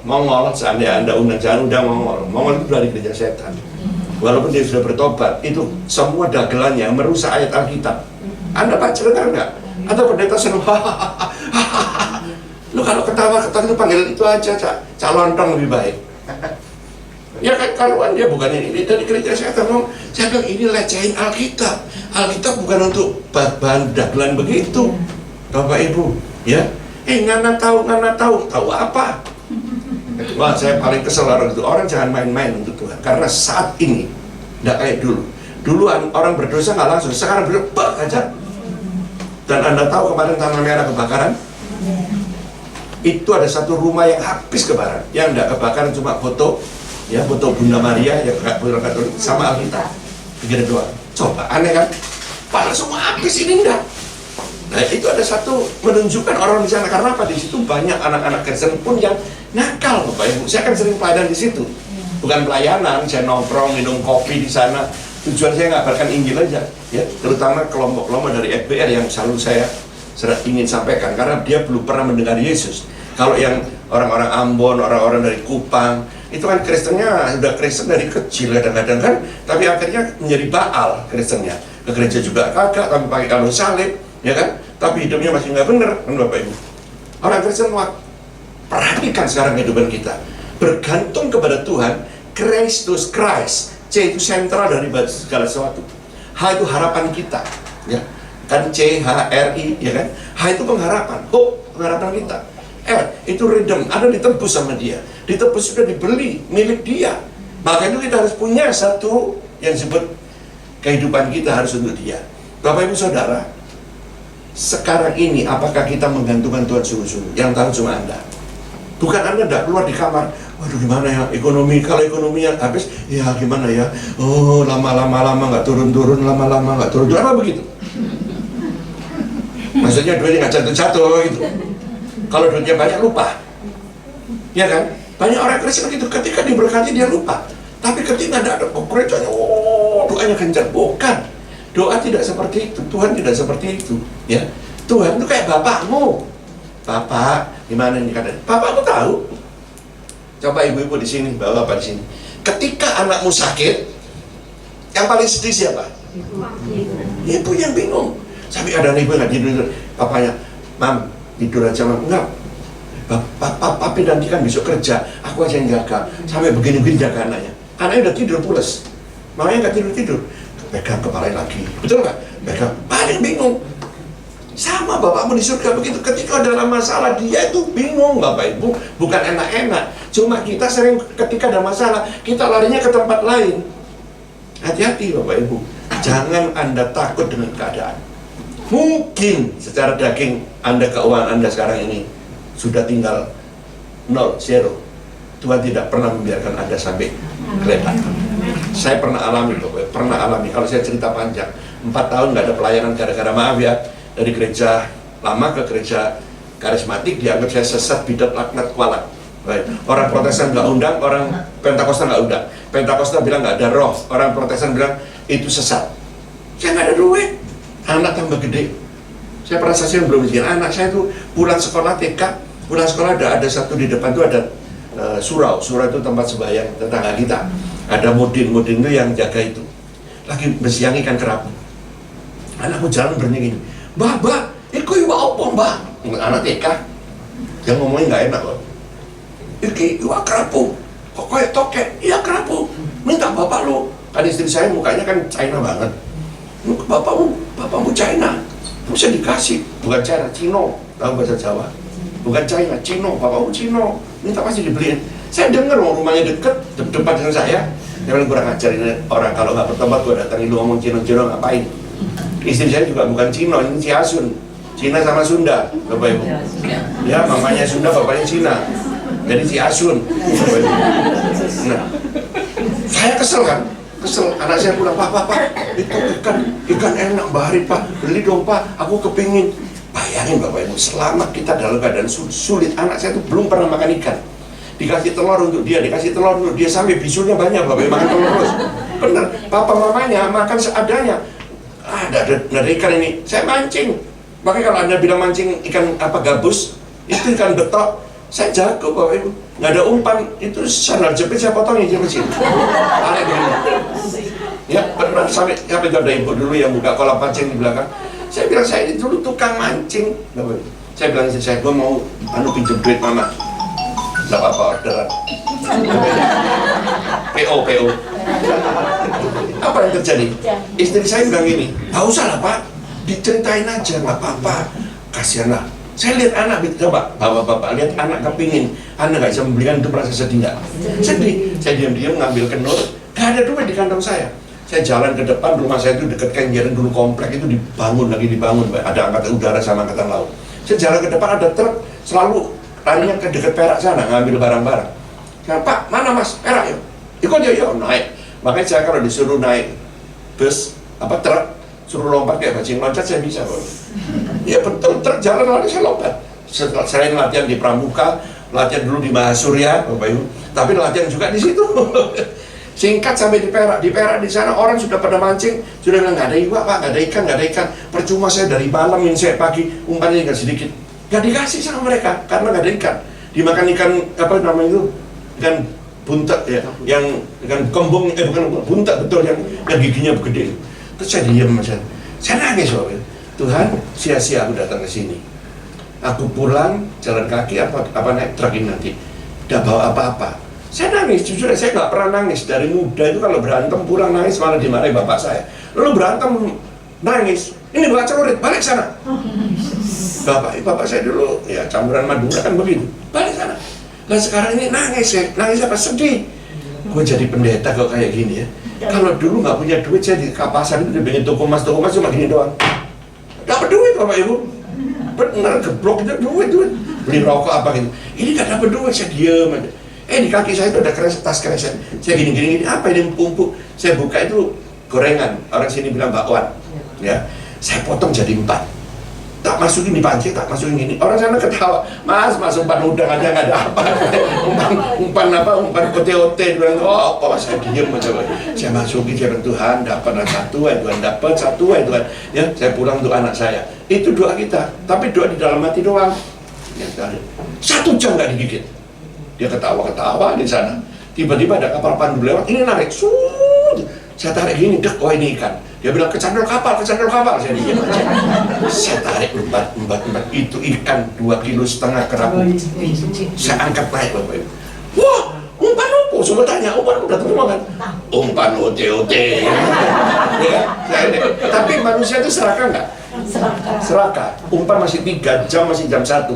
Mongol, seandainya Anda undang, jangan undang Mongol itu dari gereja setan. Walaupun dia sudah bertobat, itu semua dagelannya merusak ayat Alkitab. Anda baca dengar nggak? Atau pendeta senang, lu kalau ketawa itu panggil itu aja, Cak Lontong lebih baik. Ya kan karuan dia bukan ini dari gereja saya ngomong, saya bilang ini lecehin Alkitab. Alkitab bukan untuk bahan dagelan begitu, Bapak Ibu. Ya, ngana tahu apa? Wah, saya paling kesel orang itu. Orang jangan main-main untuk Tuhan. Karena saat ini nggak kayak dulu. Duluan orang berdosa nggak langsung, sekarang berdebat aja. Dan Anda tahu kemarin Tanah Merah kebakaran? Itu ada satu rumah yang habis kebakaran. Yang tidak kebakaran cuma foto, ya foto Bunda Maria yang Katolik sama Alkitab. Begitu doang. Coba aneh kan? Padahal semua habis ini enggak. Nah itu ada satu menunjukkan orang di sana karena apa? Di situ banyak anak-anak Kristen pun yang nakal, Bapak Ibu. Saya kan sering pelayanan di situ. Bukan pelayanan, saya nongkrong minum kopi di sana. Tujuan saya ngabarkan Injil aja, ya. Terutama kelompok-kelompok dari FBR yang selalu saya ingin sampaikan karena dia belum pernah mendengar Yesus. Kalau yang orang-orang Ambon, orang-orang dari Kupang, itu kan Kristennya sudah Kristen dari kecil kadang-kadang kan, tapi akhirnya menjadi Baal Kristennya. Ke gereja juga kagak, tapi pakai kalung salib, ya kan? Tapi hidupnya masih nggak benar, kan Bapak Ibu. Orang Kristen perhatikan sekarang kehidupan kita, bergantung kepada Tuhan. Christus, C itu sentral dari segala sesuatu. H itu harapan kita, ya. Kan C, H, R, I, ya kan? H itu pengharapan, hope, pengharapan kita. R itu redem, ada ditebus sama dia. Ditebus sudah dibeli, milik dia. Maka itu kita harus punya satu yang disebut kehidupan kita harus untuk dia. Bapak Ibu Saudara, sekarang ini apakah kita menggantungkan Tuhan sungguh-sungguh? Yang tahu cuma Anda. Bukan Anda tidak keluar di kamar, waduh gimana ya ekonomi, kalau ekonominya habis, ya gimana ya, oh lama-lama nggak turun-turun, lama-lama nggak turun-turun, apa begitu? Maksudnya duitnya nggak jatuh-jatuh gitu. Kalau duitnya banyak lupa, ya kan? Banyak orang Kristen gitu, ketika diberkati dia lupa. Tapi ketika ada gerejanya, oh doanya kencang, bukan. Doa tidak seperti itu, Tuhan tidak seperti itu, ya. Tuhan itu kayak bapakmu. Bapak, gimana ini keadaan? Bapak aku tahu. Coba ibu-ibu di sini, bapak di sini. Ketika anakmu sakit, yang paling sedih siapa? Ibu yang bingung. Sampai ada ibu nggak tidur, papanya, Mam, tidur aja Mam. Enggak. Papi nanti kan besok kerja, aku aja yang jaga. Sampai begini-begini jaga anaknya. Anaknya udah tidur pules. Mamanya nggak tidur. Pegang kepalanya lagi. Betul nggak? Pegang. Paling bingung. Sama bapakmu di surga begitu. Ketika dalam masalah dia itu bingung Bapak Ibu. Bukan enak-enak. Cuma kita sering ketika ada masalah, kita larinya ke tempat lain. Hati-hati Bapak Ibu, jangan Anda takut dengan keadaan. Mungkin secara daging Anda, keuangan Anda sekarang ini sudah tinggal 0, 0. Tuhan tidak pernah membiarkan Anda sampai kelihatan. Saya pernah alami Bapak, pernah alami. Kalau saya cerita panjang, 4 tahun nggak ada pelayanan gara-gara, maaf ya, dari gereja lama ke gereja karismatik dianggap saya sesat, bidat, laknat, kualat. Orang Protestan nggak undang, orang Pentakosta nggak undang. Pentakosta bilang nggak ada roh, orang Protestan bilang itu sesat. Saya nggak ada duit, anak tambah gede. Saya pernah saksikan belum izin anak saya tuh pulang sekolah TK, pulang sekolah ada satu di depan tuh ada surau itu tempat sembahyang tetangga kita. Ada mudin itu yang jaga itu. Lagi bersiang ikan kerapu. Anakku jalan berani gini, Mbak, iku iwa apa Mbak? Anak TK, yang ngomongin nggak enak loh. Iki iwa kerapu, kok kayak toket? Iya kerapu, minta bapak lu. Kan istri saya mukanya kan China banget. Bapakmu China, bisa dikasih. Bukan China, Cino, tahu bahasa Jawa. Bukan China, Cino, bapakmu Cino, minta pasti dibeliin. Saya dengar rumahnya deket, depan dengan saya. Jangan kurang ajar ini orang, kalau nggak bertempat gue datangin lu ngomong Cino ngapain? Istri saya juga bukan Cino, ini Ciasun, Cina sama Sunda, Bapak Ibu. Ya, mamanya Sunda, bapaknya Cina. Jadi Ciasun, Bapak Ibu. Nah, saya kesel kan? Kesel, anak saya pulang, Pak, itu ikan enak Bahari Pak, beli dong Pak, aku kepingin. Bayangin Bapak Ibu, selama kita dalam keadaan sulit, anak saya tuh belum pernah makan ikan. Dikasih telur untuk dia, sampai bisulnya banyak Bapak Ibu, makan telur terus. Bener, papa mamanya makan seadanya. Ada ikan ini, saya mancing. Makanya kalau Anda bilang mancing ikan gabus, itu ikan betok, saya jago Bapak Ibu. Nggak ada umpan, itu sandal jepit saya potongin aja mesin. Tarik dulu. Ya, pernah sampai ada ibu dulu yang buka kolam pancing di belakang. Saya bilang, saya ini dulu tukang mancing. Saya bilang, saya mau pinjam duit mama. Nggak apa-apa, orderan. PO. Apa yang terjadi? Istri saya bilang gini, nggak usah lah Pak, diceritain aja, nggak apa-apa. Kasihanlah. Saya lihat anak, coba bapak-bapak lihat anak kepingin, Anda nggak bisa membelikan, itu merasa sedih nggak? Sedih. Saya diam-diam ngambil kenur, nggak ada duit di kantong saya. Saya jalan ke depan, rumah saya itu dekat Kenjeran, dulu komplek itu dibangun, ada angkatan udara sama angkatan laut. Saya jalan ke depan, ada truk, selalu larinya ke dekat Perak sana, ngambil barang-barang. Saya, Pak, mana Mas? Perak yuk. Ikut aja, naik. Makanya saya kalau disuruh naik bus, truk, suruh lompat kayak bajing loncat, saya bisa. Ya betul, truk jalan lari saya lompat. Selain latihan di Pramuka, latihan dulu di Mahasurya, Bapak Ibu, tapi latihan juga di situ. Singkat sampai di Perak di sana orang sudah pada mancing, sudah bilang nggak ada iwa Pak, nggak ada ikan. Percuma saya dari malam ini saya pagi umpannya tinggal sedikit, nggak dikasih sama mereka karena nggak ada ikan. Dimakan ikan ikan buntet ya, yang ikan kembung, bukan buntet betul yang giginya gede. Terus saya diam, saya nangis Bapak. Tuhan, sia-sia aku datang ke sini. Aku pulang jalan kaki apa naik truk ini nanti, tidak bawa apa-apa. Saya nangis, jujur saya nggak pernah nangis dari muda itu. Kalau berantem pulang nangis, malah dimarahi bapak saya. Lalu berantem nangis, ini bawa celurit, balik sana. Bapak saya dulu ya campuran Madura kan begitu, balik sana. Nah sekarang ini nangis apa sedih. Gue jadi pendeta kok kayak gini ya. Kalau dulu nggak punya duit, saya di kapasan itu dibikin toko emas cuma gini doang. Dapat duit Bapak Ibu, bener geblok itu duit, beli rokok apa gitu. Ini nggak dapat duit, saya diem aja. Di kaki saya itu ada tas kresek. Saya gini, apa ini empuk? Saya buka itu gorengan. Orang sini bilang bakwan. Ya, saya potong jadi 4. Tak masukin di panci, tak masukin gini. Orang sana ketawa. Mas umpan udang aja nggak ada apa. umpan ote-ote. Bilang, apa saya diem aja. Saya masukin, saya Tuhan dapat 1, Tuhan dapat 1, Tuhan. Ya, saya pulang untuk anak saya. Itu doa kita. Tapi doa di dalam hati doang. Ya, 1 jam nggak digigit. Dia ketawa di sana. Tiba-tiba ada kapal pandu lewat, ini narik, saya tarik gini, wah ini ikan. Dia bilang kecandol kapal. Saya diam aja. Saya tarik empat, itu ikan 2,5 kilo kerapu. Saya angkat naik Bapak Ibu. Wah, umpan apa? Coba tanya, umpan udah terima kan? Umpan ote-ote. Ya, tapi manusia itu serakah nggak? Serakah. Umpan masih 3 jam, masih jam 1.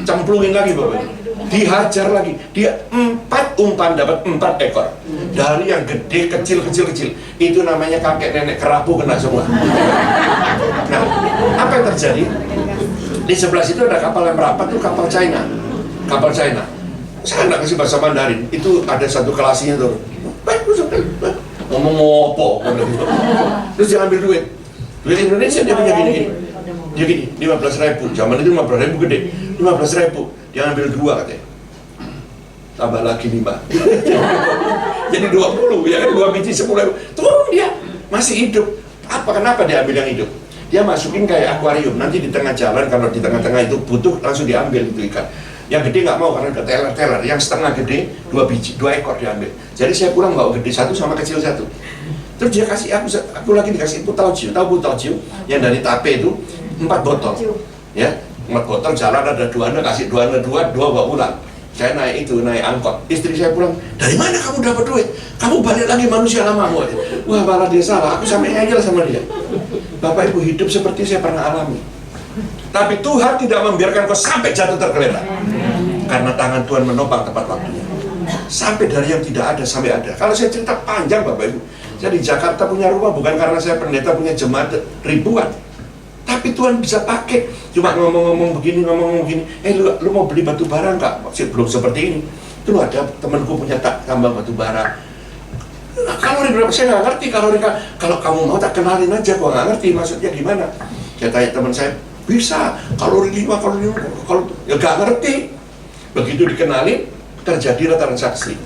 Cemplungin lagi Bapak Ibu. dihajar lagi. Dia 4 umpan dapat 4 ekor. Dari yang gede, kecil. Itu namanya kakek nenek kerapu kena semua. Nah, apa yang terjadi? Di sebelah situ ada kapal yang merapat, itu kapal China. Saya nggak kasih bahasa Mandarin. Itu ada satu kelasnya tuh. Ngomong ngopo. Terus dia ambil duit Indonesia, dia punya gini. Dia gini, 15.000. Zaman itu 15.000 gede. 15.000. Dia ambil 2 katanya. Tambah lagi 5. Jadi 20, ya kan, 2 biji 10.000. Turun dia, masih hidup. Kenapa dia ambil yang hidup? Dia masukin kayak akuarium. Nanti di tengah jalan, kalau di tengah-tengah itu butuh, langsung diambil itu ikan. Yang gede nggak mau karena udah teler. Yang setengah gede, 2 biji, 2 ekor diambil. Jadi saya pulang bawa gede 1 sama kecil 1. Terus dia kasih aku lagi dikasih putaujiu, tahu putaujiu? Yang dari tape itu 4 botol, ya 4 botol. Jalan ada 2 anak, kasih 2 anak 2 bawa pulang. Saya naik angkot. Istri saya pulang, dari mana kamu dapat duit? Kamu balik lagi manusia lamamu. Wah, malah dia salah. Aku sampai ngeyel sama dia. Bapak Ibu, hidup seperti saya pernah alami. Tapi Tuhan tidak membiarkan kau sampai jatuh tergeletak. Karena tangan Tuhan menopang tepat waktunya. Sampai dari yang tidak ada sampai ada. Kalau saya cerita panjang Bapak Ibu. Saya di Jakarta punya rumah bukan karena saya pendeta punya jemaat ribuan. Tapi Tuhan bisa pakai. Cuma ngomong-ngomong begini. Lu mau beli batu bara enggak? Belum seperti ini. Itu ada temanku punya tambang batu bara. Nah, kalori berapa? Saya nggak ngerti kalori. Kalau kamu mau tak kenalin aja, gua nggak ngerti maksudnya gimana. Saya tanya teman saya, bisa kalori 5, kalau ya nggak ngerti. Begitu dikenalin, terjadilah transaksi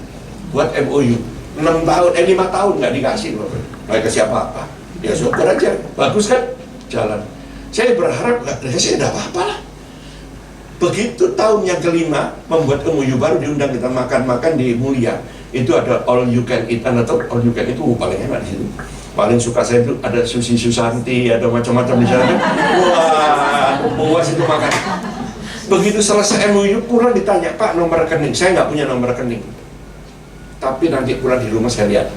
buat MOU 5 tahun nggak dikasih, nggak kasih apa-apa. Ya syukur aja, bagus kan, jalan. Saya berharap saya tidak apa-apa lah. Begitu tahun yang kelima membuat MOU baru, diundang kita makan di Mulia. Itu ada all you can eat, atau all you can itu paling enak di situ. Paling suka saya itu ada Susi Susanti, ada macam-macam di sana. Wah, puas itu makan. Begitu selesai MOU pulang ditanya, Pak nomor rekening. Saya nggak punya nomor rekening. Tapi nanti pulang di rumah saya lihat.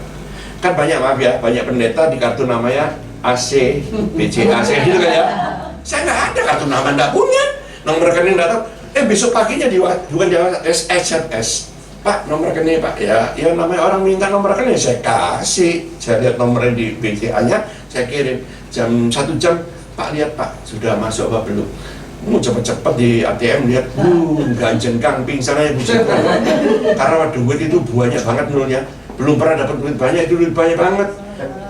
Kan banyak, maaf ya, banyak pendeta di kartu namanya AC, BCA, gitu kan ya. Saya nggak ada kartu nama, nggak punya. Nomor rekening datang, besok paginya bukan di SMS. Pak, nomor rekening Pak, ya namanya orang minta nomor rekening, saya kasih. Saya lihat nomornya di BCA-nya, saya kirim. Jam 1 jam, Pak lihat Pak, sudah masuk apa belum? Cepet-cepet di ATM lihat, ganjen kang pingsan aja buset. Karena duit itu banyak banget nolnya. Belum pernah dapat duit banyak, itu duit banyak banget.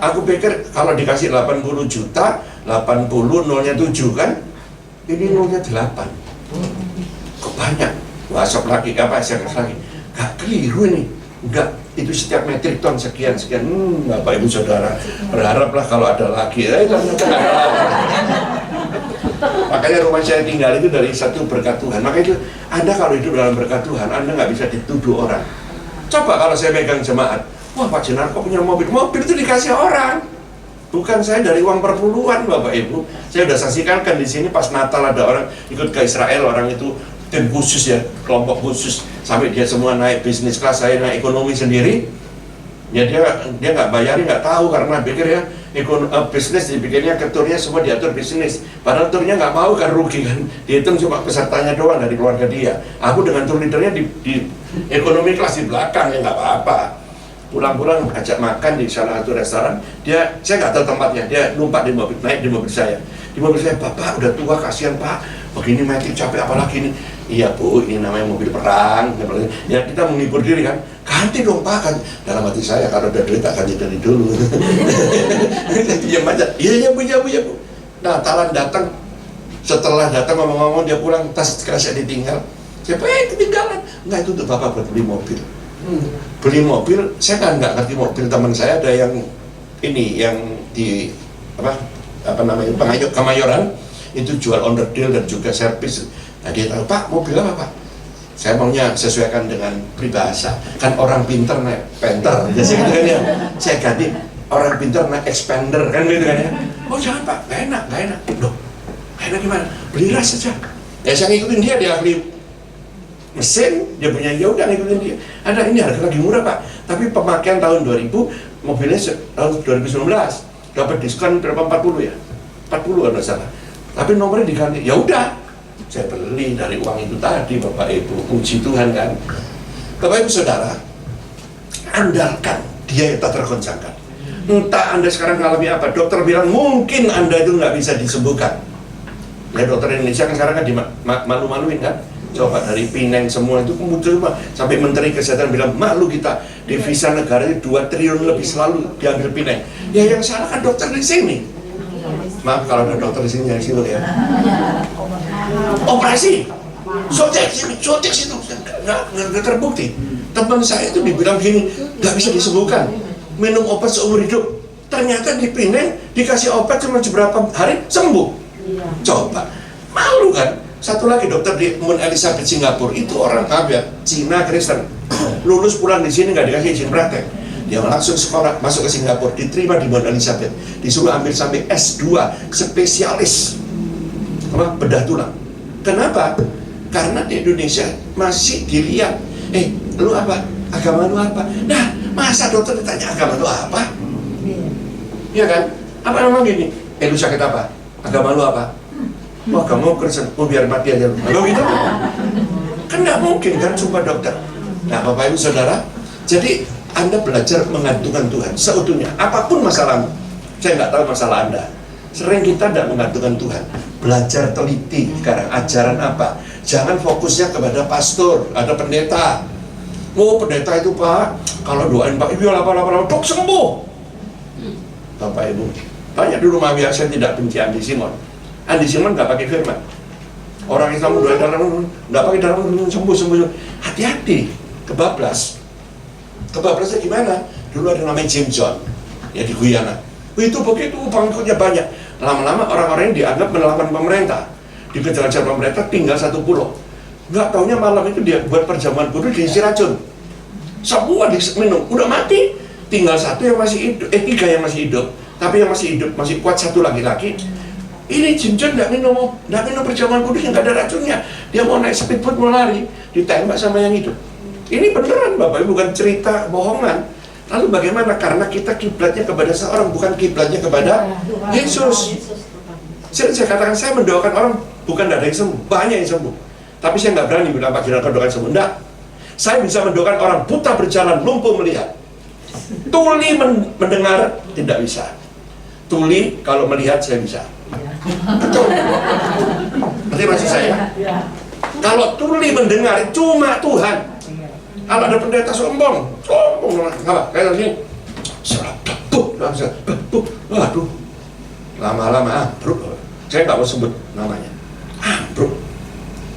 Aku pikir kalau dikasih 80 juta, 80 nolnya 7 kan? Ini nolnya 8. Kok banyak? WhatsApp lagi, SMS lagi. Gak keliru ini. Enggak, itu setiap metrik ton sekian. Bapak Ibu Saudara, berharaplah kalau ada lagi. Ternyata gak ada lagi. Makanya rumah saya tinggal itu dari satu berkat Tuhan. Makanya itu, Anda kalau hidup dalam berkat Tuhan, Anda nggak bisa dituduh orang. Coba kalau saya megang jemaat, wah Pak Jenar kok punya mobil itu dikasih orang. Bukan saya dari uang perpuluhan Bapak Ibu. Saya udah saksikan kan di sini pas Natal ada orang ikut ke Israel, orang itu tim khusus ya, kelompok khusus, sampai dia semua naik bisnis kelas, saya naik ekonomi sendiri. Ya dia nggak bayarin, nggak tahu karena pikir ya bisnis dipikirnya keturnya semua diatur bisnis. Padahal turnya nggak mau kan, rugi kan. Dihitung cuma pesertanya doang dari keluarga dia. Aku dengan tur leadernya di ekonomi kelas di belakang, ya nggak apa-apa. Pulang-pulang ajak makan di salah satu restoran, saya nggak tahu tempatnya, dia numpak di mobil, naik di mobil saya. Di mobil saya, Bapak udah tua, kasihan Pak, begini mati capek apalagi ini. Iya Bu, ini namanya mobil perang. Ya kita menghibur diri kan, ganti dong Pak kan. Dalam hati saya, kalau ada duit tak ganti dari dulu. Diam aja, iya Bu. Natalan datang, setelah datang ngomong-ngomong dia pulang, tas kerasa ditinggal. Siapa ketinggalan? Enggak, itu untuk Bapak buat beli mobil. Beli mobil, saya kan nggak ngerti mobil. Teman saya ada yang ini, yang di apa namanya Kemayoran, itu jual under deal dan juga servis. Nah dia tahu, Pak mobil apa Pak? Saya maunya sesuaikan dengan peribahasa. Kan orang pinter naik Panther, jadi gitu kan ya. Saya ganti orang pinter naik Expander kan gitu kan ya. Oh jangan Pak, nggak enak. Loh, nggak enak gimana? Beli ras saja. Ya saya ngikutin dia ahli mesin, dia punya, ya udah ngikutin dia. Ada ini harga lagi murah Pak, tapi pemakaian tahun 2000, mobilnya tahun 2019 dapat diskon berapa, 40 ya, 40 ada salah. Tapi nomornya diganti, ya udah, saya beli dari uang itu tadi, Bapak Ibu. Puji Tuhan kan. Bapak Ibu Saudara, andalkan dia yang tak tergoncangkan. Entah Anda sekarang mengalami apa, dokter bilang mungkin Anda itu nggak bisa disembuhkan. Ya, dokter Indonesia kan sekarang kan malu-maluin kan. Coba dari Pineng semua itu muncul sampai Menteri Kesehatan bilang malu kita, devisa negara itu 2 triliun lebih selalu diambil Pineng. Ya yang salah kan dokter di sini. Maaf kalau ada dokter di sini yang sibuk ya. Operasi, sotek situ, nggak terbukti. Teman saya itu dibilang gini, nggak bisa disembuhkan, minum obat seumur hidup. Ternyata di Pineng dikasih obat cuma beberapa hari sembuh. Coba, malu kan? Satu lagi dokter di Moon Elizabeth Singapura, itu orang ya, Cina Kristen, lulus pulang di sini nggak dikasih izin praktek, dia langsung sekolah masuk ke Singapura, diterima di Moon Elizabeth, disuruh ambil sampai S2 spesialis bedah tulang. Kenapa? Karena di Indonesia masih dilihat, lu apa? Agama lu apa? Nah, masa dokter ditanya agama lu apa? Iya kan? Apa namanya gini? Lu sakit apa? Agama lu apa? Wah, kamu Kristen, biar mati aja. Lalu gitu kan nggak mungkin kan, sumpah dokter. Nah, Bapak Ibu Saudara, jadi Anda belajar mengantungkan Tuhan seutuhnya. Apapun masalahmu, saya nggak tahu masalah Anda. Sering kita tidak mengantungkan Tuhan. Belajar teliti sekarang ajaran apa. Jangan fokusnya kepada pastor, ada pendeta. Oh, pendeta itu Pak, kalau doain Pak Ibu lapa-lapa, dok sembuh. Bapak Ibu, banyak di rumah biasa tidak benci Andi Simon. Andi Simon nggak pakai firman. Orang Islam doain darah, nggak pakai darah, sembuh. Hati-hati, kebablas. Kebablasnya gimana? Dulu ada namanya James John, ya di Guyana. Itu begitu pengikutnya banyak. Lama-lama orang-orang ini dianggap melawan pemerintah. Dikejar-kejar pemerintah, tinggal satu pulau. Nggak taunya malam itu dia buat perjamuan kudus diisi racun. Semua diminum, udah mati. Tinggal satu yang masih hidup, 3 yang masih hidup. Tapi yang masih hidup, masih kuat satu laki-laki. Ini Jim John nggak minum perjamuan kudus yang nggak ada racunnya. Dia mau naik speedboat, mau lari, ditembak sama yang hidup. Ini beneran Bapak Ibu, bukan cerita bohongan. Lalu bagaimana? Karena kita kiblatnya kepada seorang, bukan kiblatnya kepada Yesus. Saya katakan, saya mendoakan orang, bukan ada yang sembuh, banyak yang sembuh. Tapi saya nggak berani bilang Pak Jenderal doakan sembuh. Enggak. Saya bisa mendoakan orang buta berjalan, lumpuh melihat. Tuli mendengar, tidak bisa. Tuli kalau melihat saya bisa. Betul. Berarti maksud saya, kalau tuli mendengar cuma Tuhan. Kalau ada pendeta sombong, apa? Kayak gini, waduh, lama-lama ambruk. Saya nggak mau sebut namanya, ambruk.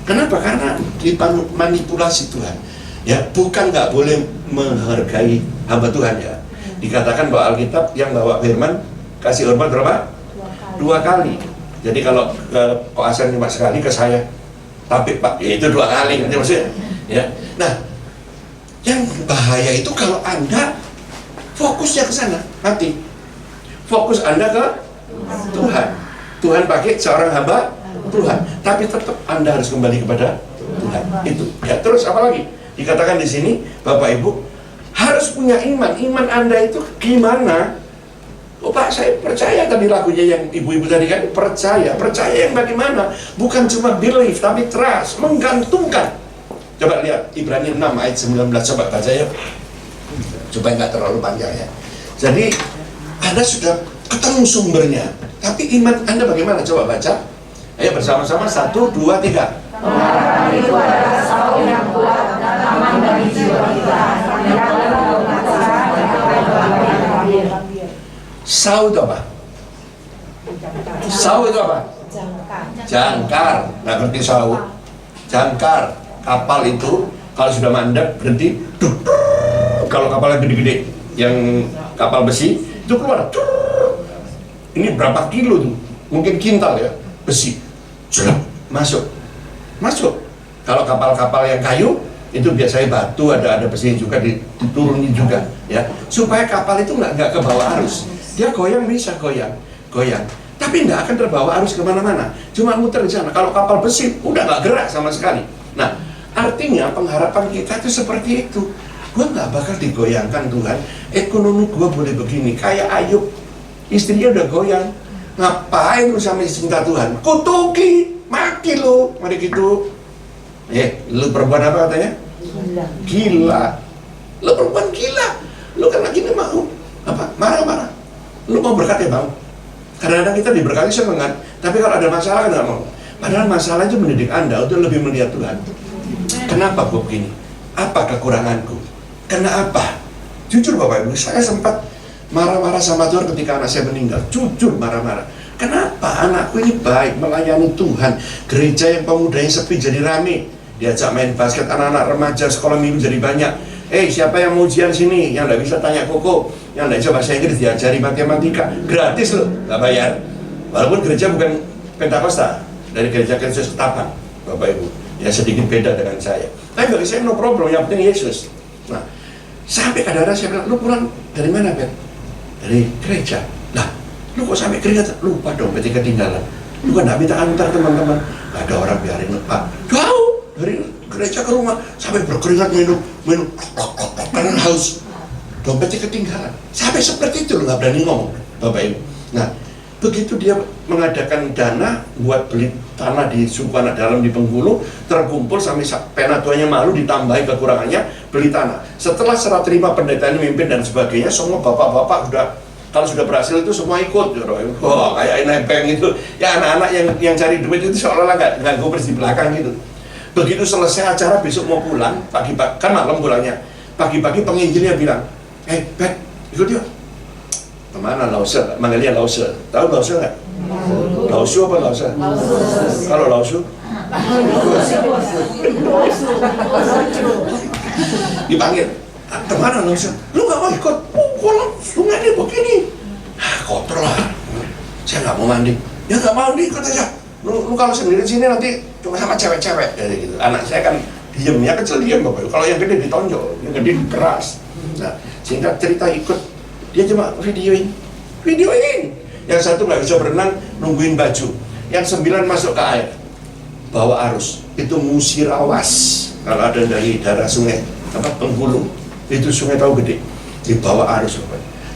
Kenapa? Karena dimanipulasi Tuhan. Ya, bukan nggak boleh menghargai hamba Tuhan ya. Dikatakan bahwa Alkitab yang bawa firman kasih hormat berapa? 2 kali. Jadi kalau ke koasan cuma sekali, ke saya tapi Pak, ya itu 2 kali nanti maksudnya. Ya, nah. Yang bahaya itu kalau Anda fokusnya ke sana, mati. Fokus Anda ke Tuhan. Tuhan pakai seorang hamba Tuhan, tapi tetap Anda harus kembali kepada Tuhan. Itu. Ya, terus apa lagi? Dikatakan di sini, Bapak Ibu harus punya iman. Iman Anda itu gimana? Oh Pak, saya percaya tadi lagunya yang ibu-ibu tadi kan, percaya yang bagaimana? Bukan cuma believe, tapi trust, menggantungkan. Coba lihat Ibrani 6 ayat 19, coba baca ya, supaya nggak terlalu panjang ya. Jadi Anda sudah ketemu sumbernya, tapi iman Anda bagaimana? Coba baca. Ayo bersama-sama, 1, 2, 3. Pengharapan itu adalah Saul yang kuat dan aman bagi jiwa kita, yang dalam perkasaan dan terakhir. Saul itu apa? Saul itu apa? Jangkar. Nggak ngerti Saul? Jangkar. Kapal itu kalau sudah mandek berhenti, kalau kapalnya gede-gede yang kapal besi itu keluar, ini berapa kilo tuh, mungkin kintal ya, besi, masuk. Kalau kapal-kapal yang kayu itu biasanya batu, ada besi juga diturunin juga ya, supaya kapal itu nggak ke bawah arus. Dia goyang bisa goyang, tapi nggak akan terbawa arus kemana-mana, cuma muter di sana. Kalau kapal besi udah nggak gerak sama sekali. Nah, artinya pengharapan kita itu seperti itu. Gue nggak bakal digoyangkan Tuhan. Ekonomi gue boleh begini. Kayak Ayub, istrinya udah goyang. Ngapain lu sama cinta Tuhan? Kutuki. mati lu, mari gitu. Lu perempuan apa katanya? Gila. Lu perempuan gila. Lu kan lagi mau apa? Marah-marah. Lu mau berkat ya mau. Kadang-kadang kita diberkati seneng kan, tapi kalau ada masalah kan nggak mau. Padahal masalah itu mendidik Anda untuk lebih melihat Tuhan. Kenapa gue begini? Apa kekuranganku? Kenapa? Jujur Bapak Ibu, saya sempat marah-marah sama Tuhan ketika anak saya meninggal. Jujur marah-marah. Kenapa anakku ini baik, melayani Tuhan, gereja yang pemudanya sepi jadi rame, diajak main basket anak-anak remaja, sekolah minggu jadi banyak. Siapa yang mau ujian sini, yang nggak bisa tanya koko, yang nggak bisa bahasa Inggris diajari matematika, gratis loh, nggak bayar. Walaupun gereja bukan Pentakosta, dari gereja-gereja Ketapang, Bapak Ibu, ya sedikit beda dengan saya. Tapi bagi saya no problem, yang penting Yesus. Nah, sampai kadang-kadang saya bilang, lu pulang dari mana Ben? Dari gereja. Lah, lu kok sampai gereja? Lupa dong, berarti ketinggalan. Lu kan nggak minta antar teman-teman. Nggak ada orang biarin Pak. Jauh dari gereja ke rumah sampai berkeringat minum karena haus. Dompetnya ketinggalan. Sampai seperti itu lu nggak berani ngomong, Bapak Ibu. Nah, begitu dia mengadakan dana buat beli tanah di suku anak dalam di Bengkulu, terkumpul sampai penatuannya malu, ditambahi kekurangannya, beli tanah. Setelah serah terima pendeta ini mimpin dan sebagainya, semua bapak-bapak kalau sudah berhasil itu semua ikut. Kayak nepeng itu. Ya anak-anak yang cari duit itu seolah-olah nggak gubers di belakang gitu. Begitu selesai acara besok mau pulang, pagi-pagi, kan malam pulangnya. Pagi-pagi penginjilnya bilang, Ben, ikut yuk. Kemana Lause? Manggilnya Lause. Tahu Lause nggak? Lausu apa Lause? Kalau Lausu? Dipanggil. Kemana Lause? Lu nggak mau ikut? Kolam sungai ini begini. Kotor lah. Saya nggak mau mandi. Ya nggak mau ikut aja. Lu kalau sendiri sini nanti cuma sama cewek-cewek. Jadi gitu. Anak saya kan diem, ya kecil diem Bapak. Kalau yang gede ditonjol, yang gede keras. Nah, sehingga cerita ikut. Dia cuma videoin. Yang satu nggak bisa berenang, nungguin baju. Yang 9 masuk ke air, bawa arus. Itu Musirawas. Kalau ada dari daerah sungai, Bengkulu, itu sungai tahu gede. Dibawa arus,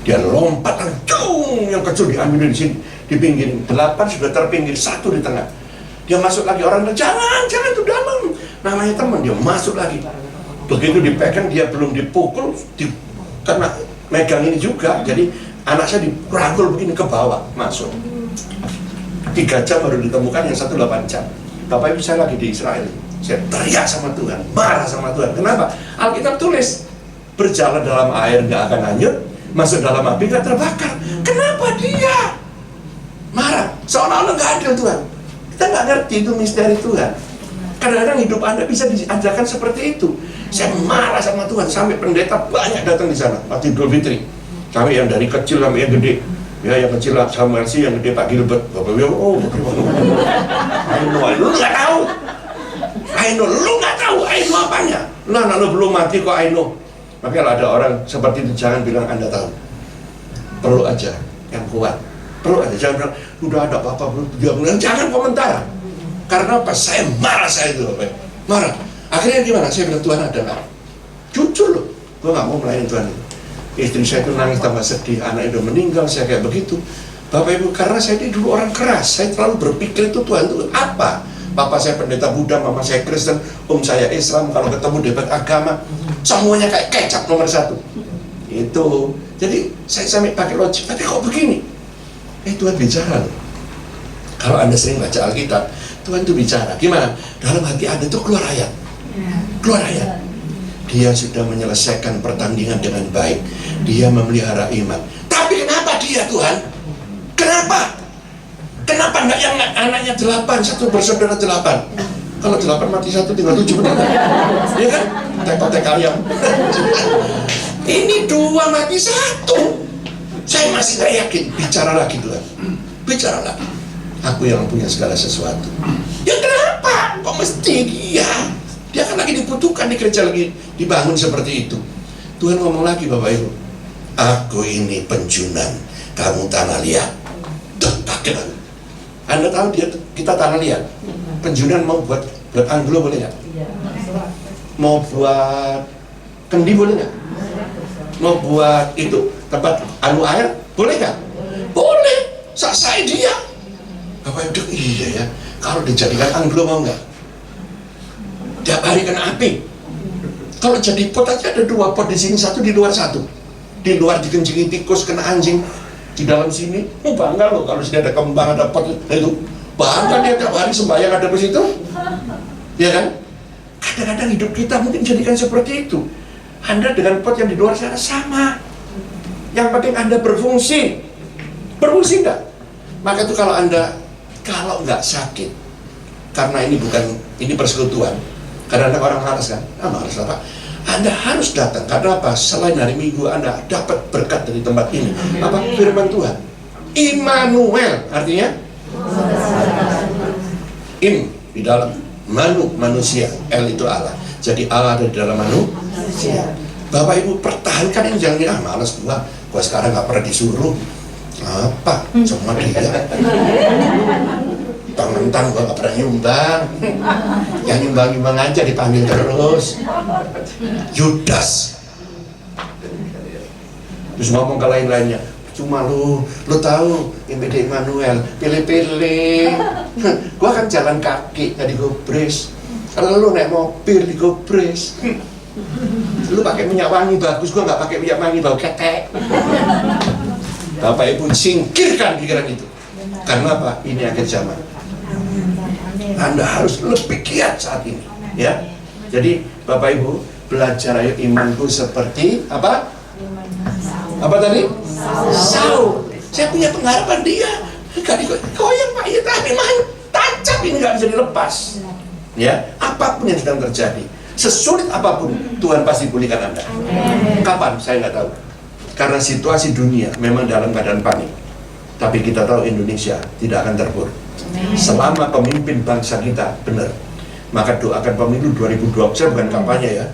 dia lompat, yang kecil diambil di sini, di pinggir. 8 sudah terpinggir, 1 di tengah. Dia masuk lagi, orang jangan itu dalam. Namanya teman, dia masuk lagi. Begitu dipegang, dia belum dipukul, karena megang ini juga, jadi anak saya dirangkul begini ke bawah, masuk. 3 jam baru ditemukan, yang 1 8 jam. Bapak Ibu, saya lagi di Israel, saya teriak sama Tuhan, marah sama Tuhan. Kenapa? Alkitab tulis, berjalan dalam air nggak akan hanyut, masuk dalam api nggak terbakar. Kenapa dia marah? Seolah-olah nggak adil Tuhan. Kita nggak ngerti itu misteri Tuhan. Kadang-kadang hidup Anda bisa diajarkan seperti itu. Saya marah sama Tuhan, sampai pendeta banyak datang di sana waktu Idul Fitri. Sampai yang dari kecil sampai yang gede. Ya yang kecil lah sama Mercy, yang gede Pak Gilbert. Bapak bilang, lu nggak tahu. Lu nggak tahu apanya. Nah, lu belum mati kok Makanya kalau ada orang seperti itu, jangan bilang Anda tahu. Perlu aja yang kuat. Perlu aja, jangan bilang, udah ada apa-apa, dia bilang, jangan komentar. Karena apa? Saya marah itu, Bapak. Marah. Akhirnya gimana? Saya bilang, Tuhan ada nggak? Jujur loh, gue nggak mau melayani Tuhan. Istri saya itu nangis tambah sedih, anak udah meninggal, saya kayak begitu. Bapak Ibu, karena saya ini dulu orang keras, saya terlalu berpikir itu Tuhan itu apa? Papa saya pendeta Buddha, mama saya Kristen, saya Islam, kalau ketemu debat agama, semuanya kayak kecap nomor 1. Itu, jadi saya sampai pakai logik, tapi kok begini? Tuhan bicara loh. Kalau Anda sering baca Alkitab, Tuhan itu bicara. Gimana? Dalam hati Anda itu keluar ayat. Keluar ayat. Dia sudah menyelesaikan pertandingan dengan baik. Dia memelihara iman. Tapi kenapa dia Tuhan? Kenapa? Kenapa enggak yang anaknya 8, 1 bersaudara 8? Kalau 8 mati 1 tinggal 7 benar. Iya kan? Tek-tek ayam. Ini 2 mati 1. Saya masih gak yakin. Bicara lagi Tuhan. Bicara lagi. Aku yang punya segala sesuatu. Ya kenapa? Kok mesti dia? Dia kan lagi dibutuhkan di gereja, lagi dibangun seperti itu. Tuhan ngomong lagi Bapak Ibu, aku ini penjunan, kamu tanah liat. Tuh, kaget aku. Anda tahu kita tanah liat. Penjunan mau buat anglo boleh nggak? Mau buat kendi boleh nggak? Mau buat itu tempat air boleh nggak? Boleh. Saya dia. Bapak Ibu, iya ya, kalau dijadikan anglo mau nggak? Tiap hari kena api. Kalau jadi pot aja ada 2 pot di sini, 1 di luar 1. Di luar dikencingi tikus, kena anjing. Di dalam sini, bangga loh kalau sini ada kembang, ada pot itu. Bangga dia tiap hari sembahyang ada di situ. Ya kan? Kadang-kadang hidup kita mungkin jadikan seperti itu. Anda dengan pot yang di luar sana sama. Yang penting Anda berfungsi. Berfungsi enggak? Maka itu kalau Anda nggak sakit, karena ini persekutuan. Kadang-kadang orang malas kan? Malas apa? Anda harus datang. Karena apa? Selain hari Minggu Anda dapat berkat dari tempat ini. Apa? Firman Tuhan. Immanuel artinya Im di dalam, Manu manusia, El itu Allah. Jadi Allah ada di dalam manusia. Bapak Ibu pertahankan ini, jangan malas gua sekarang nggak pernah disuruh apa sama dia. Mentang-mentang gua nggak pernah nyumbang. Yang nyumbang aja dipanggil terus. Yudas. Terus ngomong ke lain-lainnya, cuma lu tahu MPD Immanuel, pilih-pilih. Gua kan jalan kaki, nggak digobres. Kalau lu naik mobil digobres. Lu pakai minyak wangi bagus, gua nggak pakai minyak wangi bau ketek. Bapak Ibu singkirkan pikiran itu. Karena apa? Ini akhir zaman. Anda harus lebih giat saat ini, ya. Jadi Bapak Ibu belajar, ayo imanku seperti apa? Apa tadi? Saul. Saya punya pengharapan dia. Goyang Pak, ya tapi tancap ini nggak bisa dilepas. Ya, apapun yang sedang terjadi, sesulit apapun, Tuhan pasti pulihkan Anda. Kapan? Saya nggak tahu. Karena situasi dunia memang dalam keadaan panik. Tapi kita tahu Indonesia tidak akan terpuruk. Selama pemimpin bangsa kita benar. Maka doakan pemilu 2024, saya bukan kampanye ya.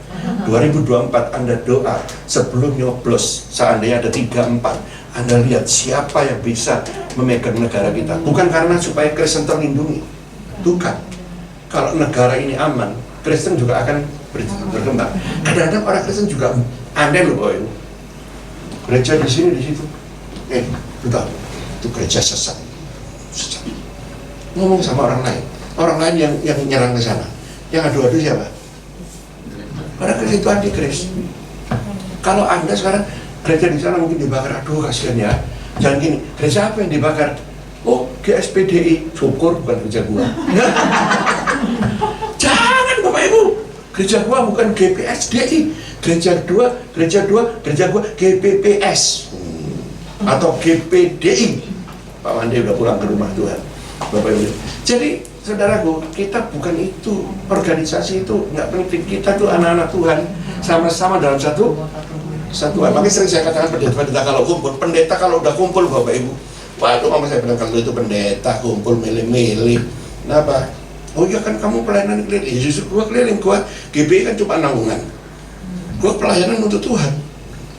2024 Anda doa sebelum nyoblos, seandainya ada 3-4, Anda lihat siapa yang bisa memegang negara kita. Bukan karena supaya Kristen terlindungi. Bukan. Kalau negara ini aman, Kristen juga akan berkembang. Kadang-kadang orang Kristen juga aneh loh, boy. Gereja di sini, di situ. Bentar, itu gereja sesat. Ngomong sama orang lain yang nyerang ke sana. Yang adu-adu siapa? Orang Kristen itu anti-Kris. Kalau Anda sekarang gereja di sana mungkin dibakar, aduh kasihan ya. Jangan gini, gereja apa yang dibakar? Oh, GSPDI, syukur bukan gereja gua. Jangan Bapak Ibu, gereja gua bukan GPSDI. Gereja gua GBPS atau GPDI. Pak Wandi udah pulang ke rumah Tuhan, Bapak Ibu. Jadi saudaraku, kita bukan itu, organisasi itu nggak penting. Kita tuh anak-anak Tuhan, sama-sama dalam satu kesatuan. Makanya sering saya katakan pendeta kalau kumpul, pendeta kalau udah kumpul Bapak Ibu, waktu mama saya bilang kalau itu pendeta kumpul milih-milih. Kenapa? Oh iya kan kamu pelayanan keliling, justru gua keliling, gua GBI kan cuma naungan. Gua pelayanan untuk Tuhan.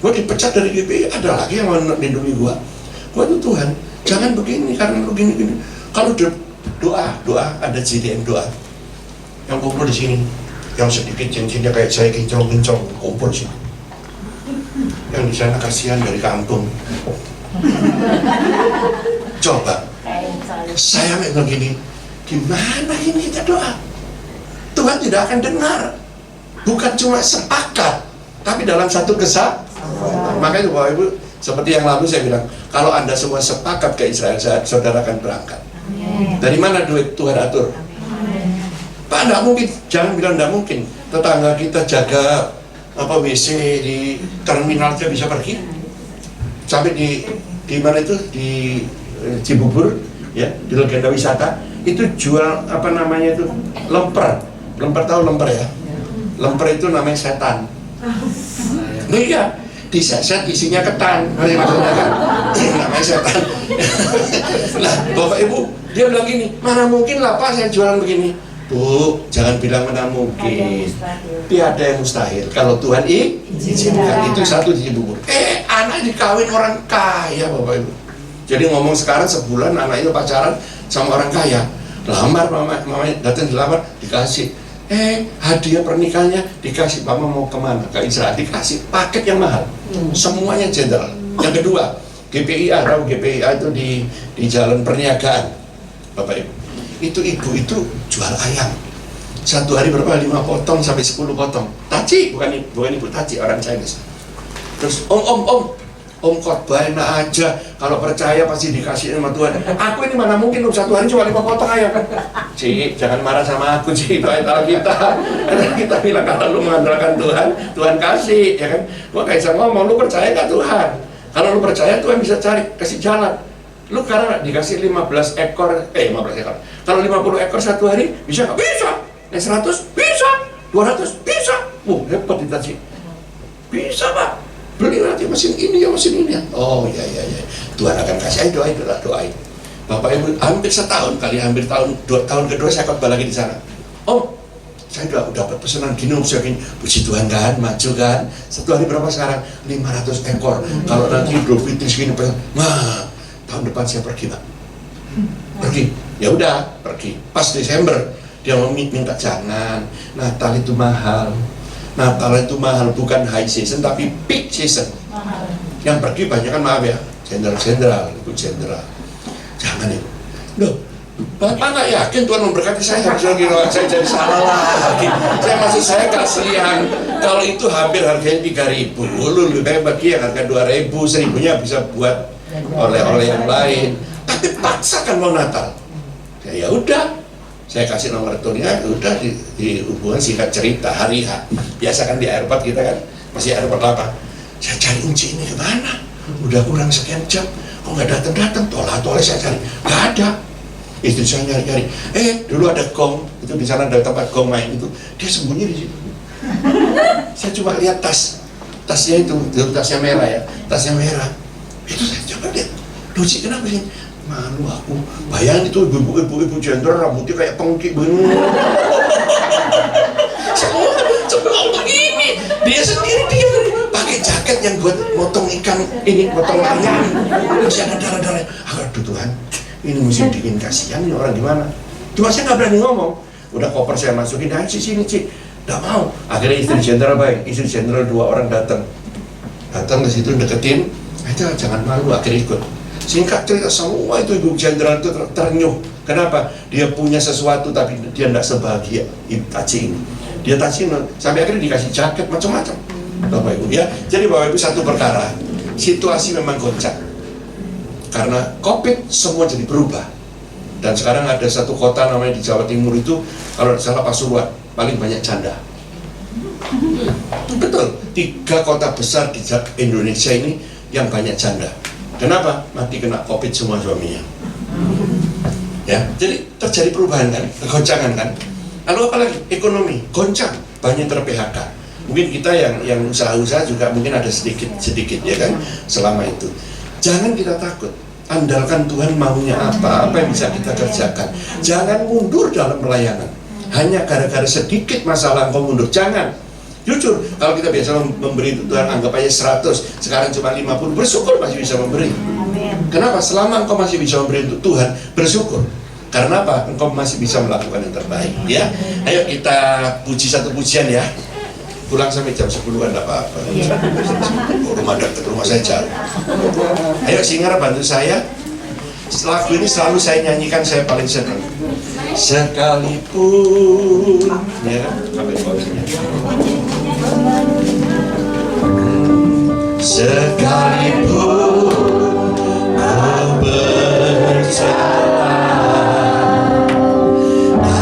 Gua dipecat dari GBI, ada lagi yang mau lindungi gua. Gua itu Tuhan, jangan begini karena begini. Kalau doa ada JDM doa. Yang kumpul di sini, yang sedikit cincinnya kayak saya kincong kumpul sini. Yang di sana kasihan dari kampung. Coba, saya memang gini. Gimana ini kita doa? Tuhan tidak akan dengar. Bukan cuma sepakat, tapi dalam satu kesatuan. Makanya Bapak Ibu, seperti yang lalu saya bilang, kalau Anda semua sepakat ke Israel, saudara akan berangkat. Dari mana duit Tuhan atur? Pak, enggak mungkin. Jangan bilang enggak mungkin. Tetangga kita jaga WC di terminal aja bisa pergi. Sampai di mana itu, di Cibubur, ya, di Legenda Wisata. Itu jual apa namanya itu, lemper tahu lemper ya, lemper itu namanya setan. Nah iya, diseset isinya ketan, maksudnya kan namanya setan. Nah Bapak Ibu, dia bilang gini, mana mungkin lah Pak saya jualan begini. Bu, jangan bilang mana mungkin, tiada yang mustahil kalau Tuhan izinkan. Itu satu di Cibubur. Anak dikawin orang kaya Bapak Ibu. Jadi ngomong sekarang sebulan anak itu pacaran sama orang kaya, lamar mamanya datang dilamar, dikasih hadiah pernikahannya, dikasih. Mama mau kemana? Ke Israel, dikasih paket yang mahal, semuanya jenderal. Yang kedua, GPIA, tahu GPIA itu di Jalan Perniagaan, Bapak Ibu. Itu ibu itu jual ayam. Satu hari berapa? 5 potong sampai 10 potong. Taci, bukan ibu Taci, orang Chinese. Terus om khotbah enak aja, kalau percaya pasti dikasih sama Tuhan. Aku ini mana mungkin satu hari cuma 5 potong ayam. Cik, jangan marah sama aku, Cik. Itu ayat kita. Kita bilang kalau lu mengandalkan Tuhan, Tuhan kasih, ya kan? Gua kayak ngomong, lu percaya gak Tuhan? Kalau lu percaya, Tuhan bisa cari, kasih jalan. Lu karena dikasih 15 ekor. Kalau 50 ekor satu hari, bisa nggak? Bisa. 100 bisa. 200 bisa. Hebat kita sih. Bisa, Pak. Beli nanti mesin ini ya. Oh iya. Tuhan akan kasih. Ayo doain. Bapak Ibu hampir setahun kali, tahun kedua saya khotbah lagi di sana. Saya udah dapat pesanan gini, puji Tuhan kan, maju kan. Satu hari berapa sekarang? 500 ekor. Kalau nanti Idul Fitri segini pesan, nah tahun depan saya pergi, Pak. Pergi. Ya udah, pergi. Pas Desember dia mau minta, jangan. Natal itu mahal, bukan high season tapi peak season. Yang pergi banyak kan, maaf ya, jenderal, ibu jenderal. Jangan itu. Loh, Bapak nggak yakin Tuhan memberkati saya? Saya jadi salah lagi. Saya kasihan. Kalau itu hampir harganya 3.000, lu lebih baik bagi yang harga 2.000, 1.000-nya bisa buat oleh-oleh yang lain. Tapi paksakan mau Natal. Ya udah, saya kasih nomor teleponnya, udah di hubungan singkat cerita hari H. Biasa kan di airport kita kan masih airport apa? Saya cari Unci ini kemana? Udah kurang sekian jam, kok nggak datang? Toleh saya cari, nggak ada. Istri saya nyari-nyari. Dulu ada gong, itu di sana ada tempat gong main itu. Dia sembunyi di situ. Saya cuma lihat tasnya itu tasnya merah ya, tasnya merah. Itu saya coba lihat. Doci kenapa sih? Malu aku. Bayangin itu ibu jenderal rambutnya kayak pengki bener. Semua begini. Dia sendiri pakai jaket yang buat motong ikan ini, motong ayam. Masih ada darah-darah. Aduh Tuhan, ini musim dingin, kasihan ini orang gimana. Cuma saya nggak berani ngomong. Udah koper saya masukin, ayo sini Cik. Nggak mau. Akhirnya istri jenderal baik, istri jenderal 2 orang datang ke situ deketin. Aja jangan malu, akhirnya ikut. Singkat cerita semua itu ibu jenderal itu ternyuh. Kenapa? Dia punya sesuatu tapi dia tidak sebahagia ibu Taci ini. Dia Taci sampai akhirnya dikasih jaket macam-macam. Bapak Ibu ya. Jadi Bapak Ibu satu perkara, situasi memang goncang. Karena COVID semua jadi berubah. Dan sekarang ada satu kota namanya di Jawa Timur itu, kalau tidak salah Pasuruan, paling banyak janda. Betul, 3 kota besar di Indonesia ini yang banyak janda. Kenapa? Mati kena COVID semua suaminya. Ya, jadi terjadi perubahan kan, kegoncangan kan. Lalu apalagi ekonomi goncang, banyak ter-PHK. Mungkin kita yang usaha-usaha juga mungkin ada sedikit ya kan selama itu. Jangan kita takut. Andalkan Tuhan maunya apa yang bisa kita kerjakan. Jangan mundur dalam pelayanan. Hanya gara-gara sedikit masalah engkau mundur. Jangan. Jujur, kalau kita biasa memberi Tuhan anggap aja 100, sekarang cuma 50, bersyukur masih bisa memberi. Kenapa? Selama engkau masih bisa memberi untuk Tuhan, bersyukur. Karena apa? Engkau masih bisa melakukan yang terbaik. Ya, ayo kita puji satu pujian ya. Pulang sampai jam 10-an enggak apa-apa. Rumah saya jauh. Ayo Singar bantu saya. Lagu ini selalu saya nyanyikan, saya paling senang. Sekalipun ya, sampai bawahnya. Sekalipun kau berjalan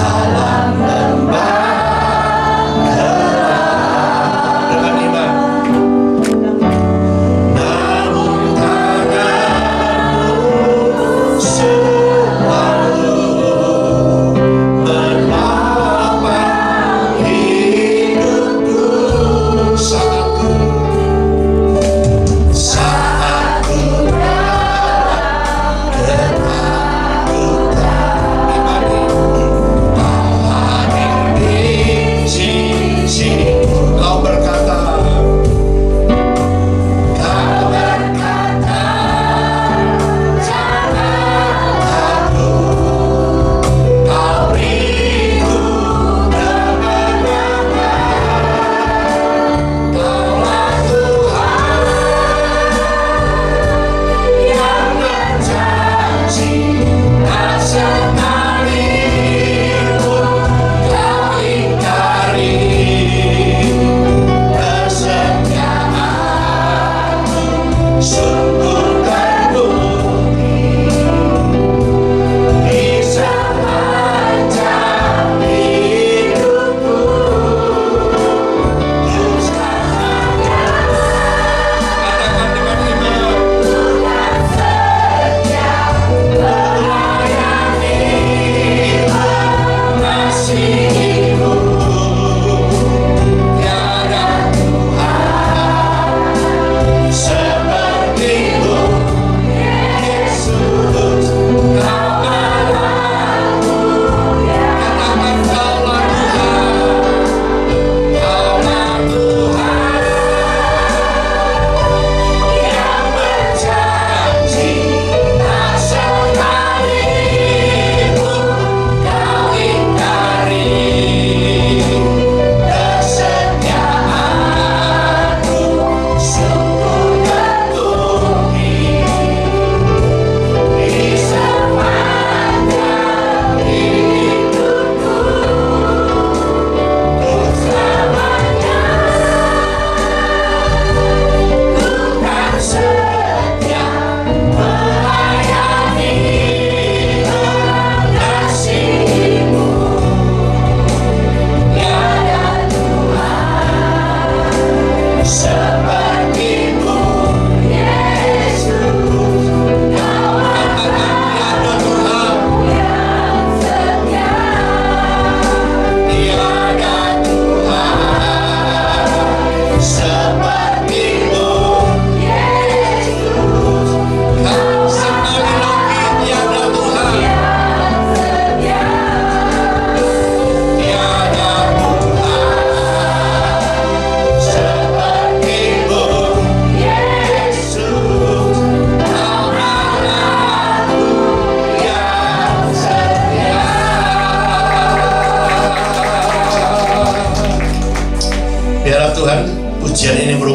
dalam lembah gelap dengan iman, namun tanganmu selalu menopang hidupku saat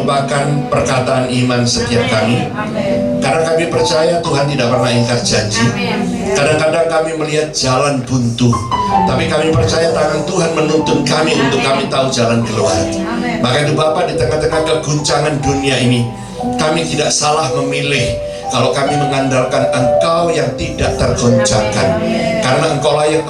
melupakan perkataan iman setiap kami. Karena kami percaya Tuhan tidak pernah ingkar janji. Kadang-kadang kami melihat jalan buntu, tapi kami percaya tangan Tuhan menuntun kami untuk kami tahu jalan keluar. Maka itu Bapa, di tengah-tengah keguncangan dunia ini, kami tidak salah memilih kalau kami mengandalkan Engkau yang tidak tergoncangkan. Karena Engkaulah yang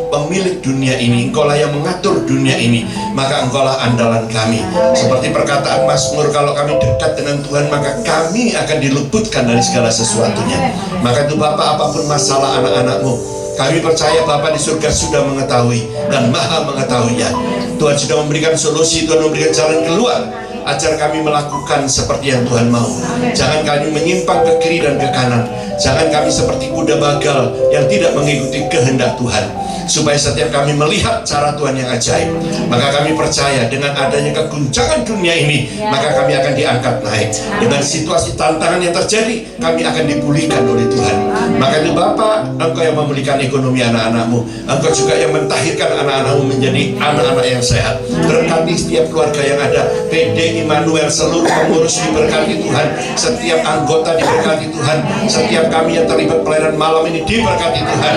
pemilik dunia ini, Engkaulah yang mengatur dunia ini, maka Engkaulah andalan kami. Seperti perkataan Mazmur, kalau kami dekat dengan Tuhan, maka kami akan diluputkan dari segala sesuatunya. Maka itu Bapa, apapun masalah anak-anak-Mu, kami percaya Bapa di surga sudah mengetahui dan maha mengetahuinya. Tuhan sudah memberikan solusi, Tuhan memberikan jalan keluar. Ajar kami melakukan seperti yang Tuhan mau. Jangan kami menyimpang ke kiri dan ke kanan. Jangan kami seperti kuda bagal yang tidak mengikuti kehendak Tuhan. Supaya setiap kami melihat cara Tuhan yang ajaib, maka kami percaya dengan adanya keguncangan dunia ini, maka kami akan diangkat naik. Dengan situasi tantangan yang terjadi, kami akan dipulihkan oleh Tuhan. Maka itu Bapa, Engkau yang memulihkan ekonomi anak-anak-Mu. Engkau juga yang mentahirkan anak-anak-Mu menjadi anak-anak yang sehat. Berkati setiap keluarga yang ada, PD Immanuel, seluruh pengurus diberkati Tuhan. Setiap anggota diberkati Tuhan. Setiap kami yang terlibat pelayanan malam ini diberkati Tuhan.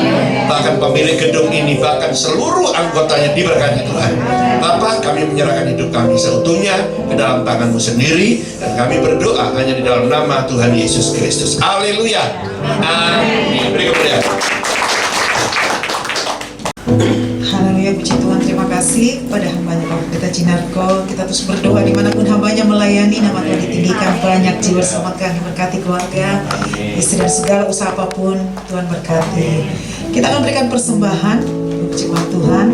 Bahkan pemilik gedung ini, bahkan seluruh anggotanya diberkati Tuhan. Bapa, kami menyerahkan hidup kami seutuhnya ke dalam tangan-Mu sendiri, dan kami berdoa hanya di dalam nama Tuhan Yesus Kristus. Haleluya. Amin. Beri kemuliaan. Haleluya, puji Tuhan. Terima kasih pada hambanya Bapak Pendeta Jinarko. Kita terus berdoa dimanapun hambanya melayani, nama Tuhan ditinggikan, banyak jiwa selamatkan, diberkati keluarga, istri dan segala usaha apapun Tuhan berkati. Kita akan berikan persembahan untuk jemaat Tuhan.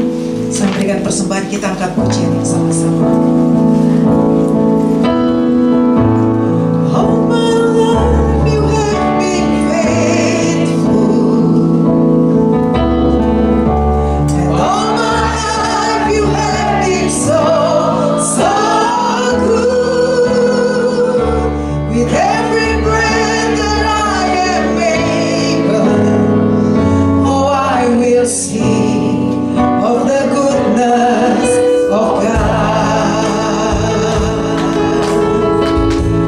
Saya berikan persembahan, kita angkat pujian yang sama-sama. Oh my life, you have been faithful. And all my life you have been so good. With every breath that I am able, oh, I will sing of the goodness of God.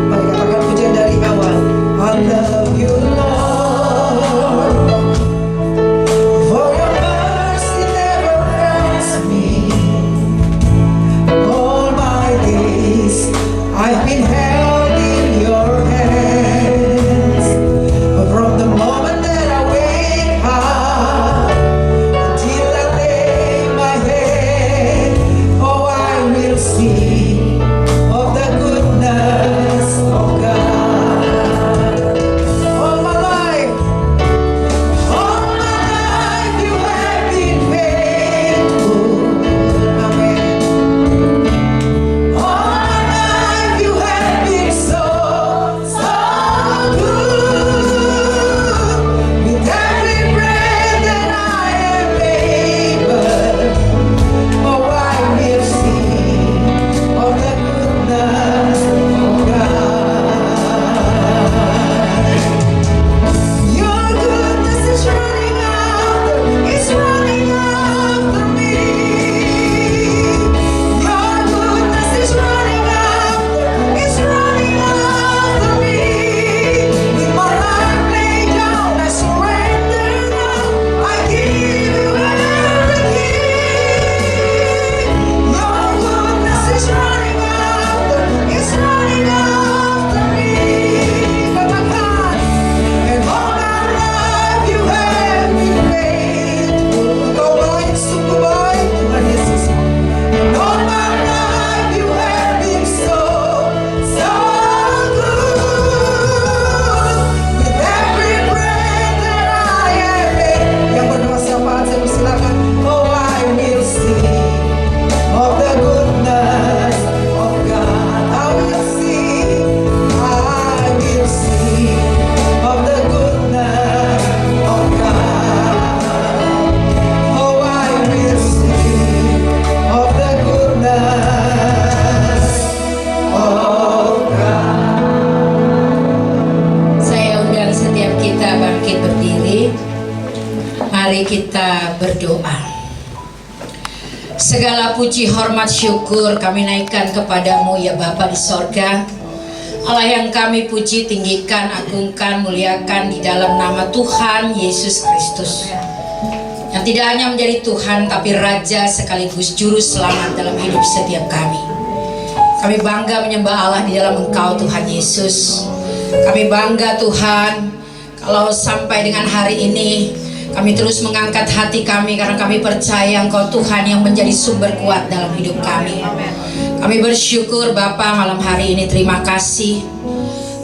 Mari katakan pujian dari awal. I love you, Lord, for your mercy never fails me. All my days I've been held in your hands. From the moment that I wake up till I lay my head, oh, I will sing of the goodness of God. All my life you have been faithful. Amen. All my life you have been so good. With every breath that I am able, oh, I will sing of the goodness of God. Your goodness is running after me. Your goodness is running after me. With my life laid down, I surrender now. I give you everything. Your goodness is running after me. Katakan, and all my life you have been faithful. Engkau baik, sungguh baik, Tuhan Yesus. And all my life you have been so good. With every breath that I am in. Yang berdoa siapa saja persilakan. Oh, I will sing of the goodness of God. I will sing of the goodness of God. Oh, I will sing of the goodness of God. Saya undang setiap kita bangkit berdiri. Mari kita berdoa. Segala puji, hormat, syukur kami naikkan kepadamu ya Bapa di sorga, Allah yang kami puji, tinggikan, agungkan, muliakan di dalam nama Tuhan Yesus Kristus, yang tidak hanya menjadi Tuhan tapi Raja sekaligus Juru Selamat dalam hidup setiap kami. Kami bangga menyembah Allah di dalam Engkau Tuhan Yesus. Kami bangga Tuhan kalau sampai dengan hari ini kami terus mengangkat hati kami karena kami percaya Engkau Tuhan yang menjadi sumber kuat dalam hidup kami. Kami bersyukur Bapa malam hari ini, terima kasih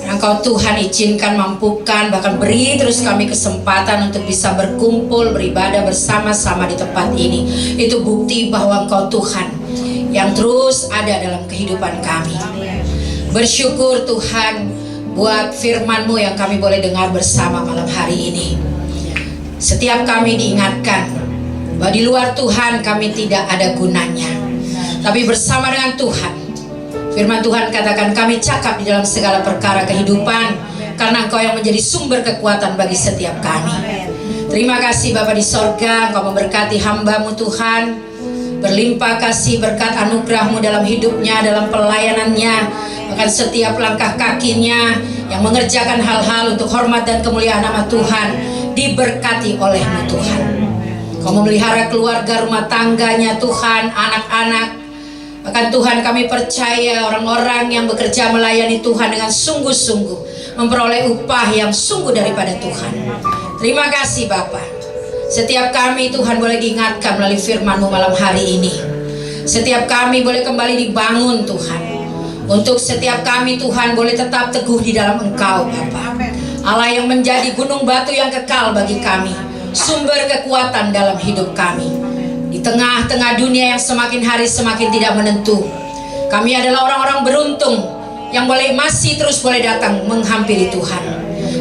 karena Engkau Tuhan izinkan, mampukan, bahkan beri terus kami kesempatan untuk bisa berkumpul, beribadah bersama-sama di tempat ini. Itu bukti bahwa Engkau Tuhan yang terus ada dalam kehidupan kami. Bersyukur Tuhan buat firman-Mu yang kami boleh dengar bersama malam hari ini. Setiap kami diingatkan bahwa di luar Tuhan kami tidak ada gunanya, tapi bersama dengan Tuhan, firman Tuhan katakan kami cakap di dalam segala perkara kehidupan, karena Engkau yang menjadi sumber kekuatan bagi setiap kami. Terima kasih Bapa di sorga, Engkau memberkati hamba-Mu Tuhan, berlimpah kasih berkat anugerah-Mu dalam hidupnya, dalam pelayanannya, bahkan setiap langkah kakinya yang mengerjakan hal-hal untuk hormat dan kemuliaan nama Tuhan, diberkati oleh-Mu Tuhan. Kau memelihara keluarga rumah tangganya Tuhan, anak-anak, bahkan Tuhan kami percaya orang-orang yang bekerja melayani Tuhan dengan sungguh-sungguh memperoleh upah yang sungguh daripada Tuhan. Terima kasih Bapa. Setiap kami Tuhan boleh diingatkan melalui firman-Mu malam hari ini. Setiap kami boleh kembali dibangun Tuhan. Untuk setiap kami Tuhan boleh tetap teguh di dalam Engkau Bapa, Allah yang menjadi gunung batu yang kekal bagi kami, sumber kekuatan dalam hidup kami. Di tengah-tengah dunia yang semakin hari semakin tidak menentu, kami adalah orang-orang beruntung yang masih terus boleh datang menghampiri Tuhan,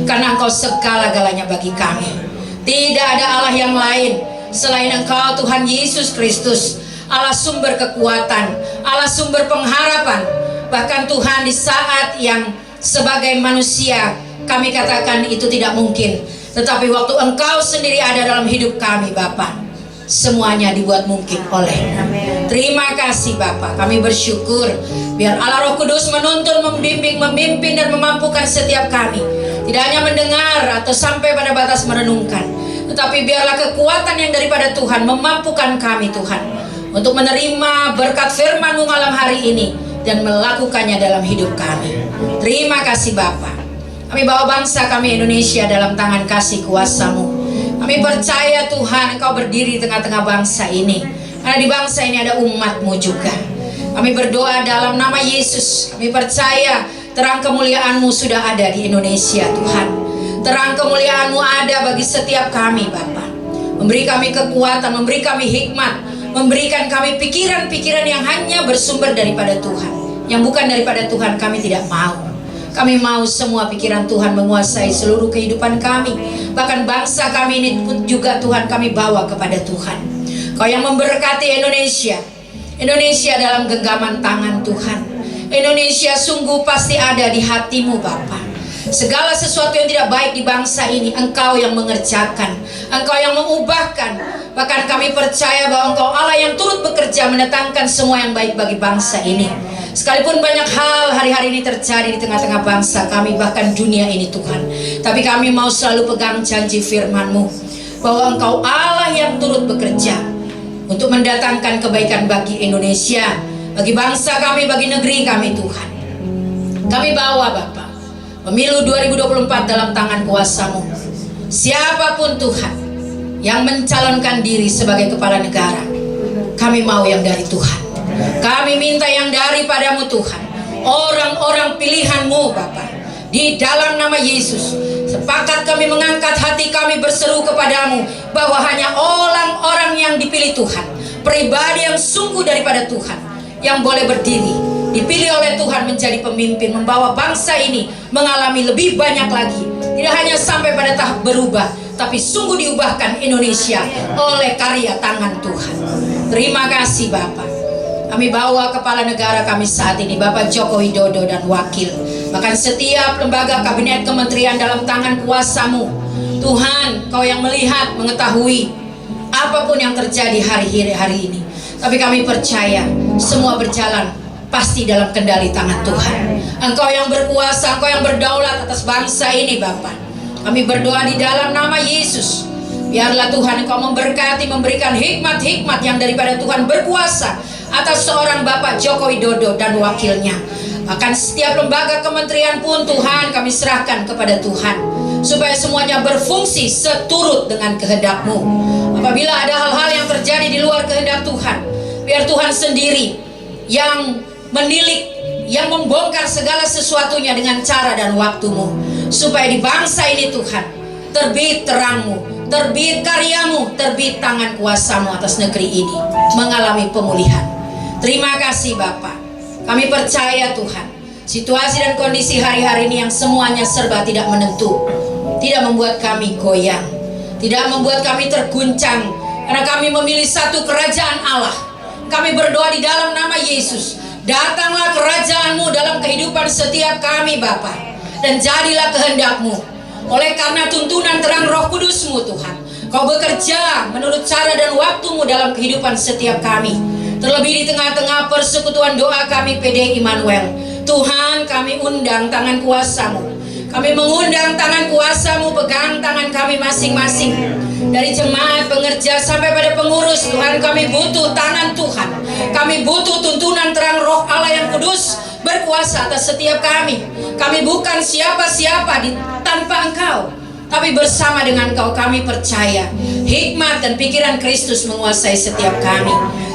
karena Engkau segala-galanya bagi kami. Tidak ada Allah yang lain selain Engkau Tuhan Yesus Kristus, Allah sumber kekuatan, Allah sumber pengharapan. Bahkan Tuhan di saat yang sebagai manusia kami katakan itu tidak mungkin, tetapi waktu Engkau sendiri ada dalam hidup kami Bapa, semuanya dibuat mungkin oleh. Terima kasih Bapa, kami bersyukur biar Allah Roh Kudus menuntun, membimbing, memimpin dan memampukan setiap kami, tidak hanya mendengar atau sampai pada batas merenungkan, tetapi biarlah kekuatan yang daripada Tuhan memampukan kami Tuhan untuk menerima berkat firman-Mu malam hari ini dan melakukannya dalam hidup kami. Terima kasih Bapa. Kami bawa bangsa kami Indonesia dalam tangan kasih kuasa-Mu. Kami percaya Tuhan Engkau berdiri di tengah-tengah bangsa ini, karena di bangsa ini ada umat-Mu juga. Kami berdoa dalam nama Yesus. Kami percaya terang kemuliaan-Mu sudah ada di Indonesia Tuhan. Terang kemuliaan-Mu ada bagi setiap kami Bapa. Memberi kami kekuatan, memberi kami hikmat, memberikan kami pikiran-pikiran yang hanya bersumber daripada Tuhan. Yang bukan daripada Tuhan kami tidak mau. Kami mau semua pikiran Tuhan menguasai seluruh kehidupan kami. Bahkan bangsa kami ini pun juga Tuhan kami bawa kepada Tuhan. Kau yang memberkati Indonesia. Indonesia dalam genggaman tangan Tuhan. Indonesia sungguh pasti ada di hati-Mu Bapa. Segala sesuatu yang tidak baik di bangsa ini Engkau yang mengerjakan, Engkau yang mengubahkan. Bahkan kami percaya bahwa Engkau Allah yang turut bekerja mendatangkan semua yang baik bagi bangsa ini. Sekalipun banyak hal hari-hari ini terjadi di tengah-tengah bangsa kami, bahkan dunia ini Tuhan, tapi kami mau selalu pegang janji firman-Mu bahwa Engkau Allah yang turut bekerja untuk mendatangkan kebaikan bagi Indonesia, bagi bangsa kami, bagi negeri kami Tuhan. Kami bawa Bapa pemilu 2024 dalam tangan kuasa-Mu. Siapapun Tuhan yang mencalonkan diri sebagai kepala negara, kami mau yang dari Tuhan. Kami minta yang daripada-Mu Tuhan. Orang-orang pilihan-Mu Bapa, di dalam nama Yesus, sepakat kami mengangkat hati kami berseru kepadamu bahwa hanya orang-orang yang dipilih Tuhan, pribadi yang sungguh daripada Tuhan, yang boleh berdiri, dipilih oleh Tuhan menjadi pemimpin, membawa bangsa ini mengalami lebih banyak lagi. Tidak hanya sampai pada tahap berubah, tapi sungguh diubahkan Indonesia oleh karya tangan Tuhan. Terima kasih Bapa. Kami bawa kepala negara kami saat ini, Bapak Joko Widodo dan wakil, bahkan setiap lembaga kabinet kementerian dalam tangan kuasa-Mu. Tuhan, Kau yang melihat, mengetahui apapun yang terjadi hari ini. Tapi kami percaya semua berjalan pasti dalam kendali tangan Tuhan. Engkau yang berkuasa, Engkau yang berdaulat atas bangsa ini Bapa. Kami berdoa di dalam nama Yesus. Biarlah Tuhan Engkau memberkati, memberikan hikmat-hikmat yang daripada Tuhan berkuasa atas seorang Bapak Joko Widodo dan wakilnya. Bahkan setiap lembaga kementerian pun Tuhan kami serahkan kepada Tuhan, supaya semuanya berfungsi seturut dengan kehendak-Mu. Apabila ada hal-hal yang terjadi di luar kehendak Tuhan, biar Tuhan sendiri yang menilik, yang membongkar segala sesuatunya dengan cara dan waktu-Mu, supaya di bangsa ini Tuhan terbit terang-Mu, terbit karya-Mu, terbit tangan kuasa-Mu atas negeri ini mengalami pemulihan. Terima kasih Bapa. Kami percaya Tuhan, situasi dan kondisi hari-hari ini yang semuanya serba tidak menentu, tidak membuat kami goyang, tidak membuat kami terguncang, karena kami memilih satu kerajaan Allah. Kami berdoa di dalam nama Yesus, datanglah kerajaan-Mu dalam kehidupan setiap kami Bapa, dan jadilah kehendak-Mu. Oleh karena tuntunan terang Roh Kudus-Mu Tuhan, Kau bekerja menurut cara dan waktu-Mu dalam kehidupan setiap kami. Terlebih di tengah-tengah persekutuan doa kami PDI Immanuel, Tuhan kami undang tangan kuasa-Mu. Kami mengundang tangan kuasa-Mu, pegang tangan kami masing-masing. Dari jemaat, pengerja sampai pada pengurus, Tuhan kami butuh tangan Tuhan. Kami butuh tuntunan terang Roh Allah yang kudus berkuasa atas setiap kami. Kami bukan siapa-siapa tanpa Engkau, tapi bersama dengan Engkau kami percaya hikmat dan pikiran Kristus menguasai setiap kami.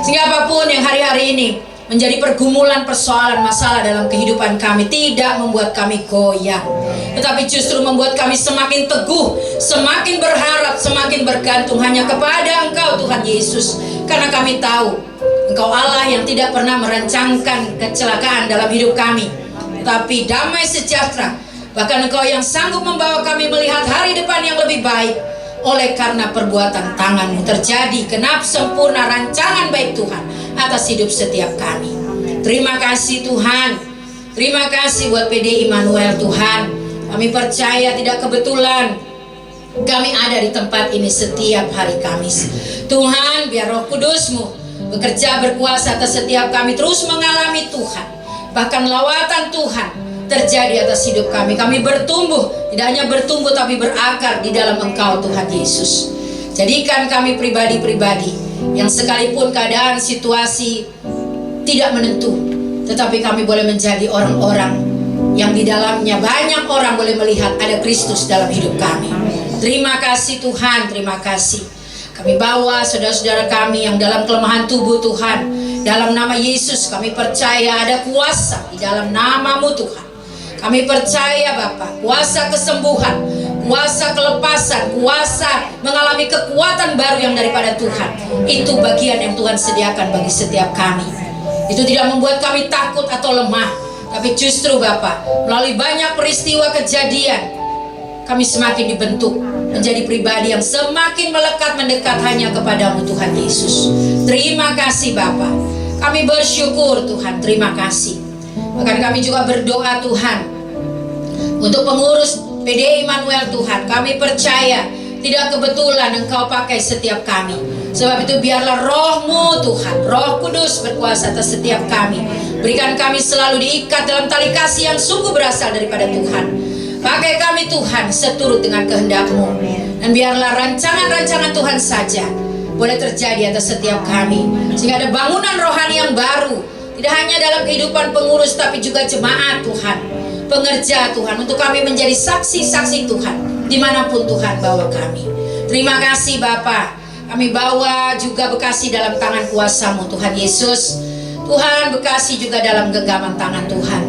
Sehingga apapun yang hari-hari ini menjadi pergumulan, persoalan, masalah dalam kehidupan kami tidak membuat kami goyang, tetapi justru membuat kami semakin teguh, semakin berharap, semakin bergantung hanya kepada Engkau Tuhan Yesus. Karena kami tahu Engkau Allah yang tidak pernah merancangkan kecelakaan dalam hidup kami, tapi damai sejahtera. Bahkan Engkau yang sanggup membawa kami melihat hari depan yang lebih baik. Oleh karena perbuatan tangan-Mu terjadi genap sempurna rancangan baik Tuhan atas hidup setiap kami. Terima kasih Tuhan. Terima kasih buat PDI Immanuel Tuhan. Kami percaya tidak kebetulan kami ada di tempat ini setiap hari Kamis. Tuhan, biar Roh Kudus-Mu bekerja berkuasa atas setiap kami, terus mengalami Tuhan. Bahkan lawatan Tuhan terjadi atas hidup kami. Kami bertumbuh, tidak hanya bertumbuh tapi berakar di dalam Engkau Tuhan Yesus. Jadikan kami pribadi-pribadi yang sekalipun keadaan situasi tidak menentu, tetapi kami boleh menjadi orang-orang yang di dalamnya banyak orang boleh melihat ada Kristus dalam hidup kami. Terima kasih Tuhan, terima kasih. Kami bawa saudara-saudara kami yang dalam kelemahan tubuh Tuhan, dalam nama Yesus kami percaya ada kuasa di dalam nama-Mu Tuhan. Kami percaya Bapa, kuasa kesembuhan, kuasa kelepasan, kuasa mengalami kekuatan baru yang daripada Tuhan. Itu bagian yang Tuhan sediakan bagi setiap kami. Itu tidak membuat kami takut atau lemah, tapi justru Bapa, melalui banyak peristiwa kejadian, kami semakin dibentuk menjadi pribadi yang semakin melekat mendekat hanya kepada-Mu Tuhan Yesus. Terima kasih Bapa. Kami bersyukur Tuhan, terima kasih. Bahkan kami juga berdoa Tuhan untuk pengurus PDI Immanuel Tuhan. Kami percaya tidak kebetulan Engkau pakai setiap kami. Sebab itu biarlah Roh-Mu Tuhan, Roh Kudus berkuasa atas setiap kami. Berikan kami selalu diikat dalam tali kasih yang sungguh berasal daripada Tuhan. Pakai kami Tuhan seturut dengan kehendak-Mu. Dan biarlah rancangan-rancangan Tuhan saja boleh terjadi atas setiap kami. Sehingga ada bangunan rohani yang baru, tidak hanya dalam kehidupan pengurus tapi juga jemaat Tuhan, pengerja Tuhan, untuk kami menjadi saksi-saksi Tuhan dimanapun Tuhan bawa kami. Terima kasih Bapa. Kami bawa juga Bekasi dalam tangan kuasa-Mu Tuhan Yesus. Tuhan, Bekasi juga dalam genggaman tangan Tuhan.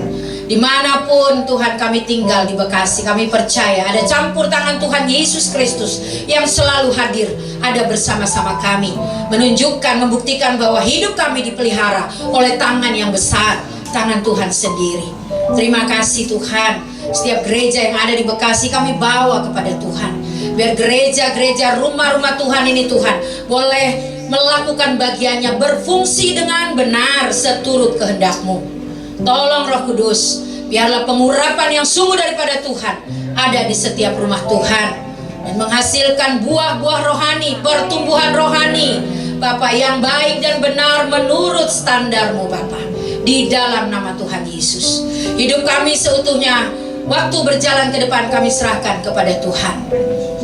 Dimanapun Tuhan kami tinggal di Bekasi, kami percaya ada campur tangan Tuhan Yesus Kristus yang selalu hadir, ada bersama-sama kami, menunjukkan, membuktikan bahwa hidup kami dipelihara oleh tangan yang besar, tangan Tuhan sendiri. Terima kasih Tuhan. Setiap gereja yang ada di Bekasi kami bawa kepada Tuhan. Biar gereja-gereja, rumah-rumah Tuhan ini Tuhan boleh melakukan bagiannya, berfungsi dengan benar seturut kehendak-Mu. Tolong Roh Kudus, biarlah pengurapan yang sungguh daripada Tuhan ada di setiap rumah Tuhan, dan menghasilkan buah-buah rohani, pertumbuhan rohani, Bapa yang baik dan benar menurut standar-Mu Bapa. Di dalam nama Tuhan Yesus, hidup kami seutuhnya, waktu berjalan ke depan kami serahkan kepada Tuhan.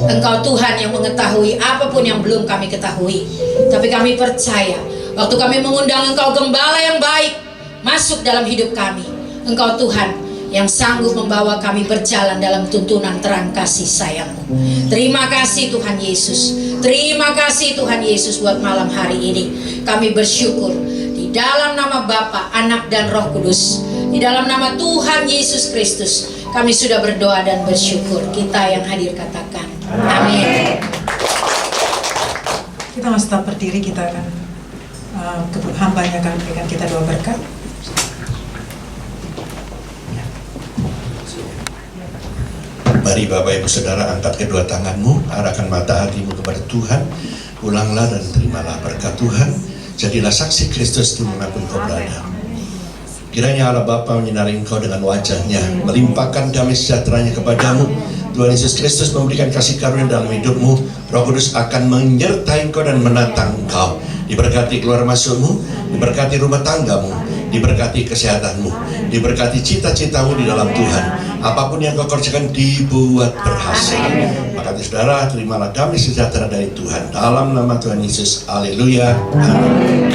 Engkau Tuhan yang mengetahui apapun yang belum kami ketahui. Tapi kami percaya, waktu kami mengundang Engkau Gembala yang baik masuk dalam hidup kami, Engkau Tuhan yang sanggup membawa kami berjalan dalam tuntunan terang kasih sayang-Mu. Terima kasih Tuhan Yesus. Terima kasih Tuhan Yesus buat malam hari ini. Kami bersyukur di dalam nama Bapa, Anak dan Roh Kudus. Di dalam nama Tuhan Yesus Kristus kami sudah berdoa dan bersyukur. Kita yang hadir katakan amin. Kita masih tetap berdiri, kita akan hambanya akan memberikan kita doa berkat. Mari Bapak Ibu Saudara, angkat kedua tanganmu, arahkan mata hatimu kepada Tuhan. Ulanglah dan terimalah berkat Tuhan. Jadilah saksi Kristus dimanapun kau berada. Kiranya Allah Bapa menyinari engkau dengan wajah-Nya, melimpahkan damai sejahtera-Nya kepadamu. Tuhan Yesus Kristus memberikan kasih karunia dalam hidupmu. Roh Kudus akan menyertai engkau dan menatang engkau. Diberkati keluar masukmu, diberkati rumah tanggamu, diberkati kesehatanmu, diberkati cita-citamu di dalam Tuhan. Apapun yang kau kerjakan dibuat berhasil. Maka saudara, terimalah damai sejahtera dari Tuhan dalam nama Tuhan Yesus. Haleluya. Amin.